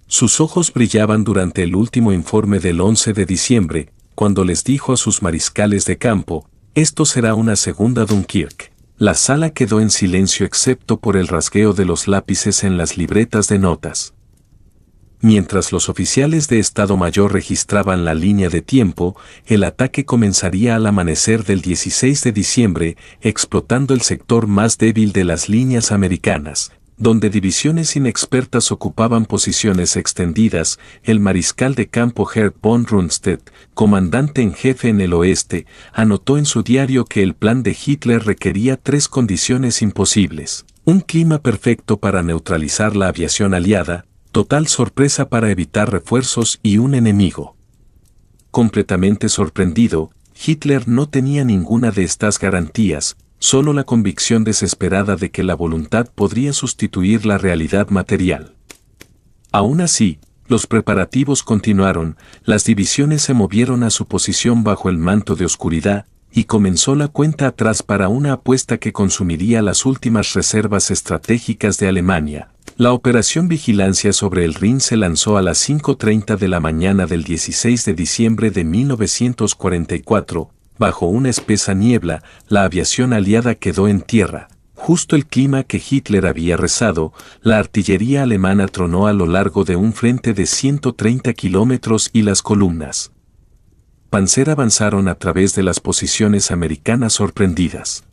Sus ojos brillaban durante el último informe del 11 de diciembre, cuando les dijo a sus mariscales de campo, esto será una segunda Dunkirk. La sala quedó en silencio excepto por el rasgueo de los lápices en las libretas de notas. Mientras los oficiales de Estado Mayor registraban la línea de tiempo, el ataque comenzaría al amanecer del 16 de diciembre, explotando el sector más débil de las líneas americanas, donde divisiones inexpertas ocupaban posiciones extendidas. El mariscal de campo Herr von Rundstedt, comandante en jefe en el oeste, anotó en su diario que el plan de Hitler requería 3 condiciones imposibles: un clima perfecto para neutralizar la aviación aliada, total sorpresa para evitar refuerzos y un enemigo completamente sorprendido. Hitler no tenía ninguna de estas garantías, solo la convicción desesperada de que la voluntad podría sustituir la realidad material. Aún así, los preparativos continuaron, las divisiones se movieron a su posición bajo el manto de oscuridad, y comenzó la cuenta atrás para una apuesta que consumiría las últimas reservas estratégicas de Alemania. La operación Vigilancia sobre el Rin se lanzó a las 5:30 de la mañana del 16 de diciembre de 1944. Bajo una espesa niebla, la aviación aliada quedó en tierra. Justo el clima que Hitler había rezado, la artillería alemana tronó a lo largo de un frente de 130 kilómetros y las columnas Panzer avanzaron a través de las posiciones americanas sorprendidas.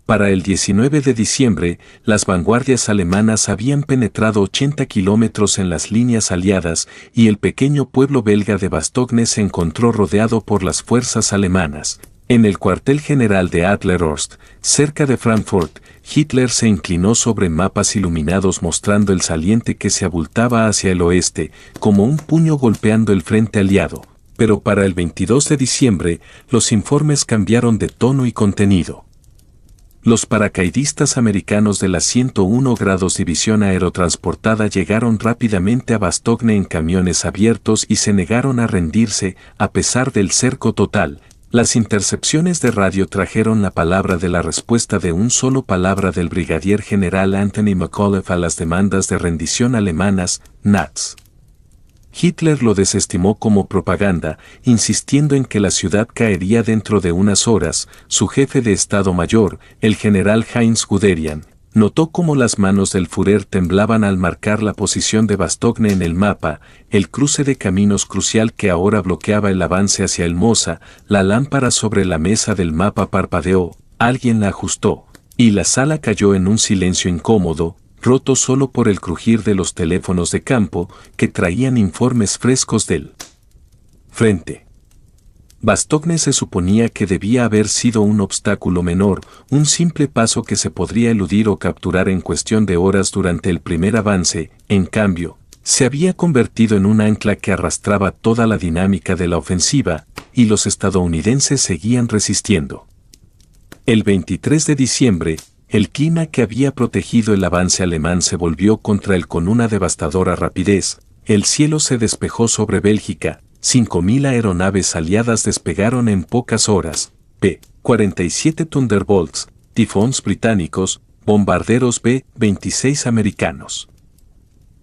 Para el 19 de diciembre, las vanguardias alemanas habían penetrado 80 kilómetros en las líneas aliadas y el pequeño pueblo belga de Bastogne se encontró rodeado por las fuerzas alemanas. En el cuartel general de Adlerhorst, cerca de Frankfurt, Hitler se inclinó sobre mapas iluminados mostrando el saliente que se abultaba hacia el oeste, como un puño golpeando el frente aliado. Pero para el 22 de diciembre, los informes cambiaron de tono y contenido. Los paracaidistas americanos de la 101 grados División Aerotransportada llegaron rápidamente a Bastogne en camiones abiertos y se negaron a rendirse, a pesar del cerco total. Las intercepciones de radio trajeron la palabra de la respuesta de un solo palabra del brigadier general Anthony McAuliffe a las demandas de rendición alemanas, Nats. Hitler lo desestimó como propaganda, insistiendo en que la ciudad caería dentro de unas horas. Su jefe de Estado Mayor, el general Heinz Guderian, notó cómo las manos del Führer temblaban al marcar la posición de Bastogne en el mapa, el cruce de caminos crucial que ahora bloqueaba el avance hacia el Mosa. La lámpara sobre la mesa del mapa parpadeó, alguien la ajustó, y la sala cayó en un silencio incómodo, roto solo por el crujir de los teléfonos de campo que traían informes frescos del frente. Bastogne se suponía que debía haber sido un obstáculo menor, un simple paso que se podría eludir o capturar en cuestión de horas durante el primer avance. En cambio, se había convertido en un ancla que arrastraba toda la dinámica de la ofensiva, y los estadounidenses seguían resistiendo. El 23 de diciembre, el clima que había protegido el avance alemán se volvió contra él con una devastadora rapidez. El cielo se despejó sobre Bélgica, 5.000 aeronaves aliadas despegaron en pocas horas, P-47 Thunderbolts, Typhoons británicos, bombarderos B-26 americanos.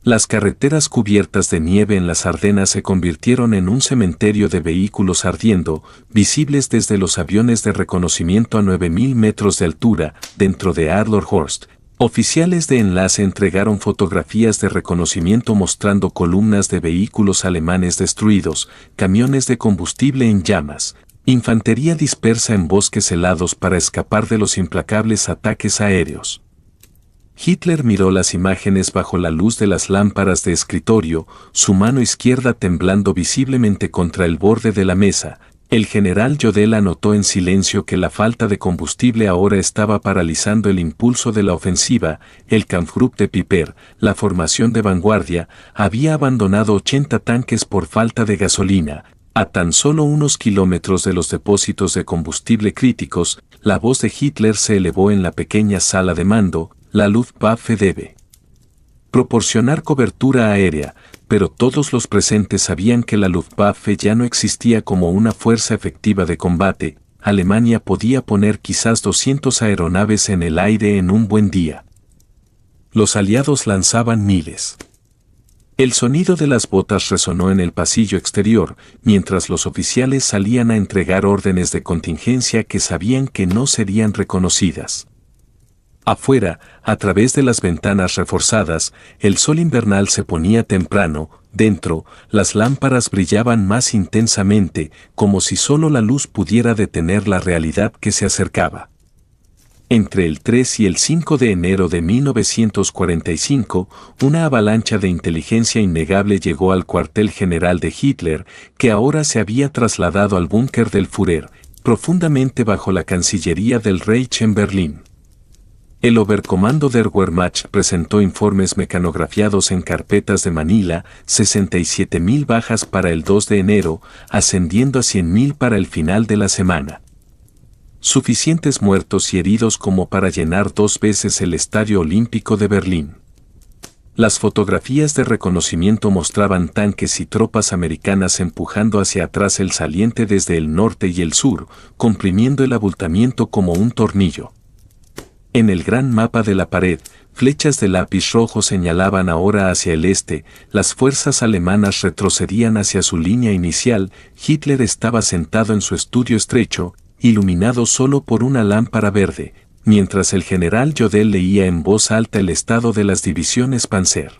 Las carreteras cubiertas de nieve en las Ardenas se convirtieron en un cementerio de vehículos ardiendo, visibles desde los aviones de reconocimiento a 9.000 metros de altura, dentro de Adlerhorst. Oficiales de enlace entregaron fotografías de reconocimiento mostrando columnas de vehículos alemanes destruidos, camiones de combustible en llamas, infantería dispersa en bosques helados para escapar de los implacables ataques aéreos. Hitler miró las imágenes bajo la luz de las lámparas de escritorio, su mano izquierda temblando visiblemente contra el borde de la mesa. El general Jodl notó en silencio que la falta de combustible ahora estaba paralizando el impulso de la ofensiva. El Kampfgruppe de Piper, la formación de vanguardia, había abandonado 80 tanques por falta de gasolina. A tan solo unos kilómetros de los depósitos de combustible críticos, la voz de Hitler se elevó en la pequeña sala de mando. La Luftwaffe debe proporcionar cobertura aérea, pero todos los presentes sabían que la Luftwaffe ya no existía como una fuerza efectiva de combate. Alemania podía poner quizás 200 aeronaves en el aire en un buen día. Los aliados lanzaban miles. El sonido de las botas resonó en el pasillo exterior, mientras los oficiales salían a entregar órdenes de contingencia que sabían que no serían reconocidas. Afuera, a través de las ventanas reforzadas, el sol invernal se ponía temprano. Dentro, las lámparas brillaban más intensamente, como si solo la luz pudiera detener la realidad que se acercaba. Entre el 3 y el 5 de enero de 1945, una avalancha de inteligencia innegable llegó al cuartel general de Hitler, que ahora se había trasladado al búnker del Führer, profundamente bajo la Cancillería del Reich en Berlín. El Oberkommando der Wehrmacht presentó informes mecanografiados en carpetas de Manila, 67.000 bajas para el 2 de enero, ascendiendo a 100.000 para el final de la semana. Suficientes muertos y heridos como para llenar 2 veces el Estadio Olímpico de Berlín. Las fotografías de reconocimiento mostraban tanques y tropas americanas empujando hacia atrás el saliente desde el norte y el sur, comprimiendo el abultamiento como un tornillo. En el gran mapa de la pared, flechas de lápiz rojo señalaban ahora hacia el este, las fuerzas alemanas retrocedían hacia su línea inicial, Hitler estaba sentado en su estudio estrecho, iluminado solo por una lámpara verde, mientras el general Jodl leía en voz alta el estado de las divisiones Panzer.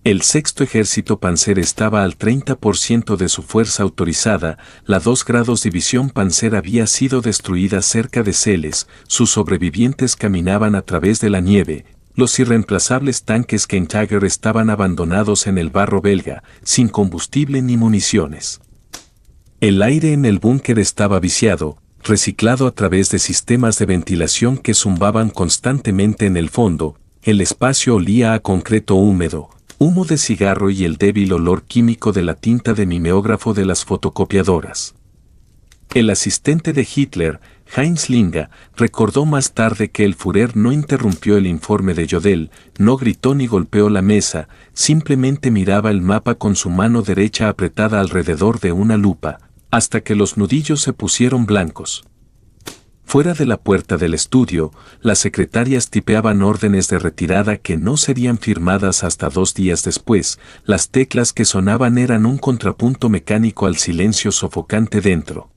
El sexto ejército Panzer estaba al 30% de su fuerza autorizada, la 2 grados división Panzer había sido destruida cerca de Seles, sus sobrevivientes caminaban a través de la nieve, los irreemplazables tanques Kentucker estaban abandonados en el barro belga, sin combustible ni municiones. El aire en el búnker estaba viciado, reciclado a través de sistemas de ventilación que zumbaban constantemente en el fondo, el espacio olía a concreto húmedo, humo de cigarro y el débil olor químico de la tinta de mimeógrafo de las fotocopiadoras. El asistente de Hitler, Heinz Linga, recordó más tarde que el Führer no interrumpió el informe de Jodl, no gritó ni golpeó la mesa, simplemente miraba el mapa con su mano derecha apretada alrededor de una lupa, hasta que los nudillos se pusieron blancos. Fuera de la puerta del estudio, las secretarias tipeaban órdenes de retirada que no serían firmadas hasta 2 días después, las teclas que sonaban eran un contrapunto mecánico al silencio sofocante dentro.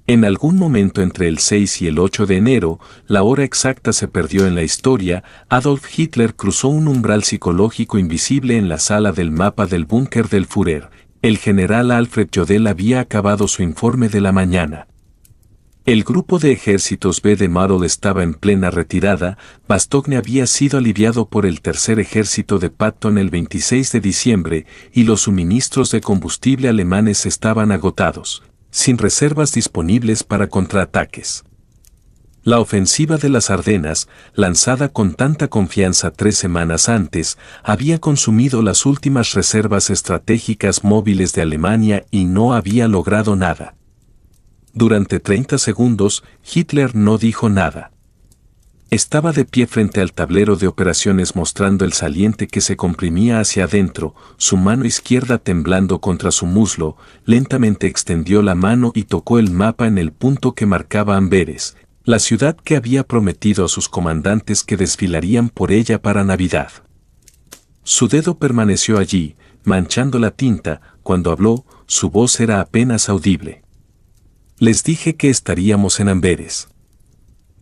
En algún momento entre el 6 y el 8 de enero, la hora exacta se perdió en la historia, Adolf Hitler cruzó un umbral psicológico invisible en la sala del mapa del búnker del Führer. El general Alfred Jodl había acabado su informe de la mañana. El grupo de ejércitos B de Marol estaba en plena retirada, Bastogne había sido aliviado por el tercer ejército de Patton el 26 de diciembre y los suministros de combustible alemanes estaban agotados, sin reservas disponibles para contraataques. La ofensiva de las Ardenas, lanzada con tanta confianza 3 semanas antes, había consumido las últimas reservas estratégicas móviles de Alemania y no había logrado nada. Durante 30 segundos, Hitler no dijo nada. Estaba de pie frente al tablero de operaciones mostrando el saliente que se comprimía hacia adentro, su mano izquierda temblando contra su muslo, lentamente extendió la mano y tocó el mapa en el punto que marcaba Amberes, la ciudad que había prometido a sus comandantes que desfilarían por ella para Navidad. Su dedo permaneció allí, manchando la tinta, cuando habló, su voz era apenas audible. Les dije que estaríamos en Amberes.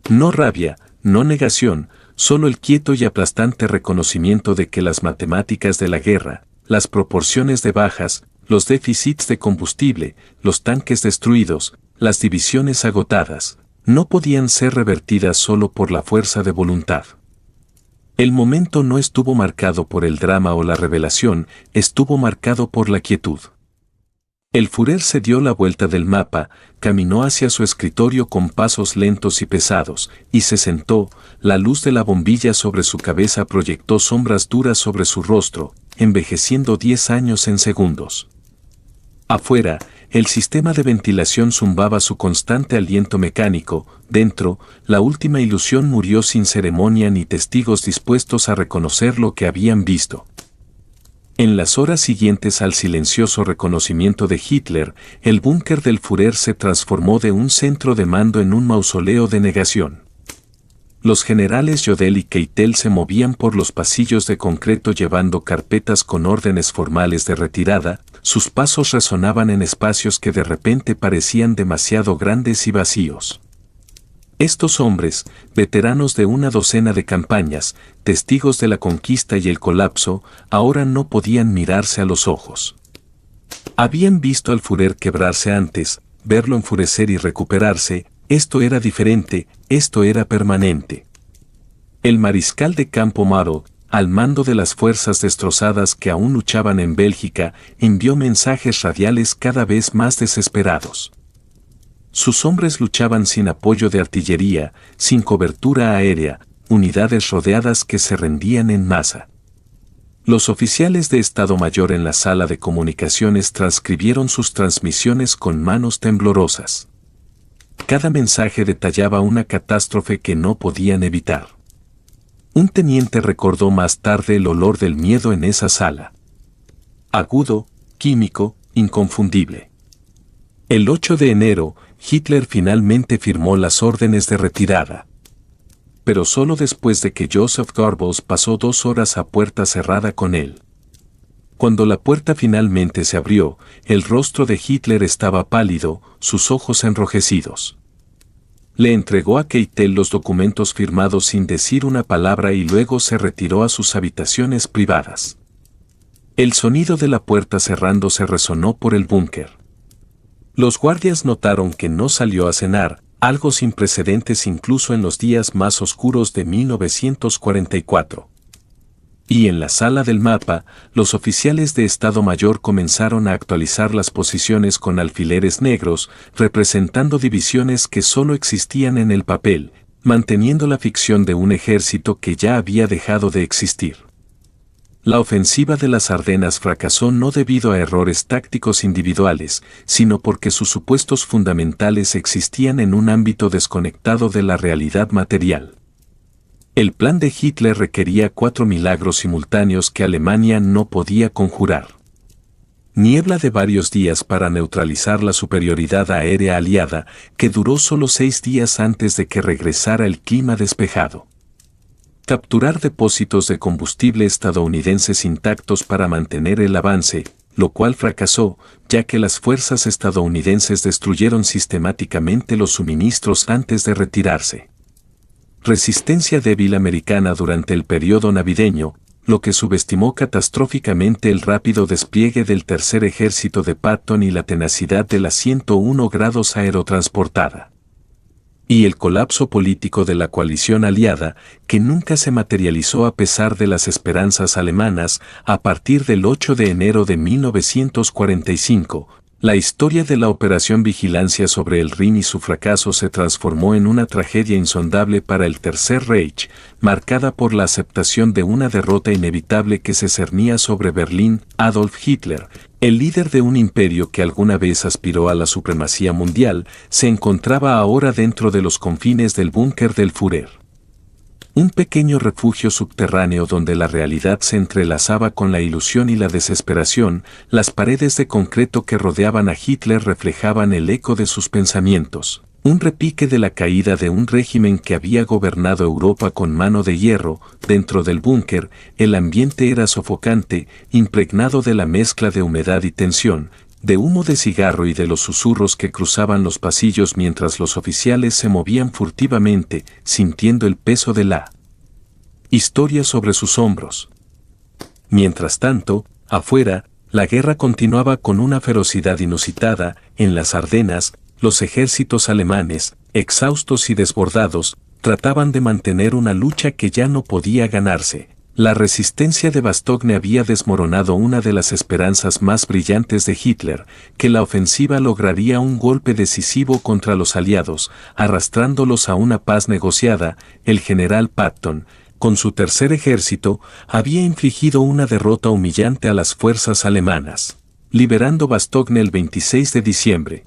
No rabia, no negación, solo el quieto y aplastante reconocimiento de que las matemáticas de la guerra, las proporciones de bajas, los déficits de combustible, los tanques destruidos, las divisiones agotadas, no podían ser revertidas solo por la fuerza de voluntad. El momento no estuvo marcado por el drama o la revelación, estuvo marcado por la quietud. El Führer se dio la vuelta del mapa, caminó hacia su escritorio con pasos lentos y pesados, y se sentó, la luz de la bombilla sobre su cabeza proyectó sombras duras sobre su rostro, envejeciendo 10 años en segundos. Afuera, el sistema de ventilación zumbaba su constante aliento mecánico, dentro, la última ilusión murió sin ceremonia ni testigos dispuestos a reconocer lo que habían visto. En las horas siguientes al silencioso reconocimiento de Hitler, el búnker del Führer se transformó de un centro de mando en un mausoleo de negación. Los generales Jodl y Keitel se movían por los pasillos de concreto llevando carpetas con órdenes formales de retirada, sus pasos resonaban en espacios que de repente parecían demasiado grandes y vacíos. Estos hombres, veteranos de una docena de campañas, testigos de la conquista y el colapso, ahora no podían mirarse a los ojos. Habían visto al Führer quebrarse antes, verlo enfurecer y recuperarse, esto era diferente, esto era permanente. El mariscal de campo Marol, al mando de las fuerzas destrozadas que aún luchaban en Bélgica, envió mensajes radiales cada vez más desesperados. Sus hombres luchaban sin apoyo de artillería, sin cobertura aérea, unidades rodeadas que se rendían en masa. Los oficiales de Estado Mayor en la sala de comunicaciones transcribieron sus transmisiones con manos temblorosas. Cada mensaje detallaba una catástrofe que no podían evitar. Un teniente recordó más tarde el olor del miedo en esa sala. Agudo, químico, inconfundible. El 8 de enero, Hitler finalmente firmó las órdenes de retirada. Pero solo después de que Joseph Goebbels pasó 2 horas a puerta cerrada con él. Cuando la puerta finalmente se abrió, el rostro de Hitler estaba pálido, sus ojos enrojecidos. Le entregó a Keitel los documentos firmados sin decir una palabra y luego se retiró a sus habitaciones privadas. El sonido de la puerta cerrándose resonó por el búnker. Los guardias notaron que no salió a cenar, algo sin precedentes incluso en los días más oscuros de 1944. Y en la sala del mapa, los oficiales de Estado Mayor comenzaron a actualizar las posiciones con alfileres negros, representando divisiones que solo existían en el papel, manteniendo la ficción de un ejército que ya había dejado de existir. La ofensiva de las Ardenas fracasó no debido a errores tácticos individuales, sino porque sus supuestos fundamentales existían en un ámbito desconectado de la realidad material. El plan de Hitler requería 4 milagros simultáneos que Alemania no podía conjurar. Niebla de varios días para neutralizar la superioridad aérea aliada, que duró solo 6 días antes de que regresara el clima despejado. Capturar depósitos de combustible estadounidenses intactos para mantener el avance, lo cual fracasó, ya que las fuerzas estadounidenses destruyeron sistemáticamente los suministros antes de retirarse. Resistencia débil americana durante el periodo navideño, lo que subestimó catastróficamente el rápido despliegue del Tercer Ejército de Patton y la tenacidad de la 101 grados aerotransportada. Y el colapso político de la coalición aliada, que nunca se materializó a pesar de las esperanzas alemanas, a partir del 8 de enero de 1945, la historia de la Operación Vigilancia sobre el Rin y su fracaso se transformó en una tragedia insondable para el Tercer Reich, marcada por la aceptación de una derrota inevitable que se cernía sobre Berlín. Adolf Hitler, el líder de un imperio que alguna vez aspiró a la supremacía mundial, se encontraba ahora dentro de los confines del búnker del Führer. Un pequeño refugio subterráneo donde la realidad se entrelazaba con la ilusión y la desesperación. Las paredes de concreto que rodeaban a Hitler reflejaban el eco de sus pensamientos. Un repique de la caída de un régimen que había gobernado Europa con mano de hierro. Dentro del búnker, el ambiente era sofocante, impregnado de la mezcla de humedad y tensión, de humo de cigarro y de los susurros que cruzaban los pasillos mientras los oficiales se movían furtivamente, sintiendo el peso de la historia sobre sus hombros. Mientras tanto, afuera, la guerra continuaba con una ferocidad inusitada. En las Ardenas, los ejércitos alemanes, exhaustos y desbordados, trataban de mantener una lucha que ya no podía ganarse. La resistencia de Bastogne había desmoronado una de las esperanzas más brillantes de Hitler, que la ofensiva lograría un golpe decisivo contra los aliados, arrastrándolos a una paz negociada. El general Patton, con su tercer ejército, había infligido una derrota humillante a las fuerzas alemanas, liberando Bastogne el 26 de diciembre.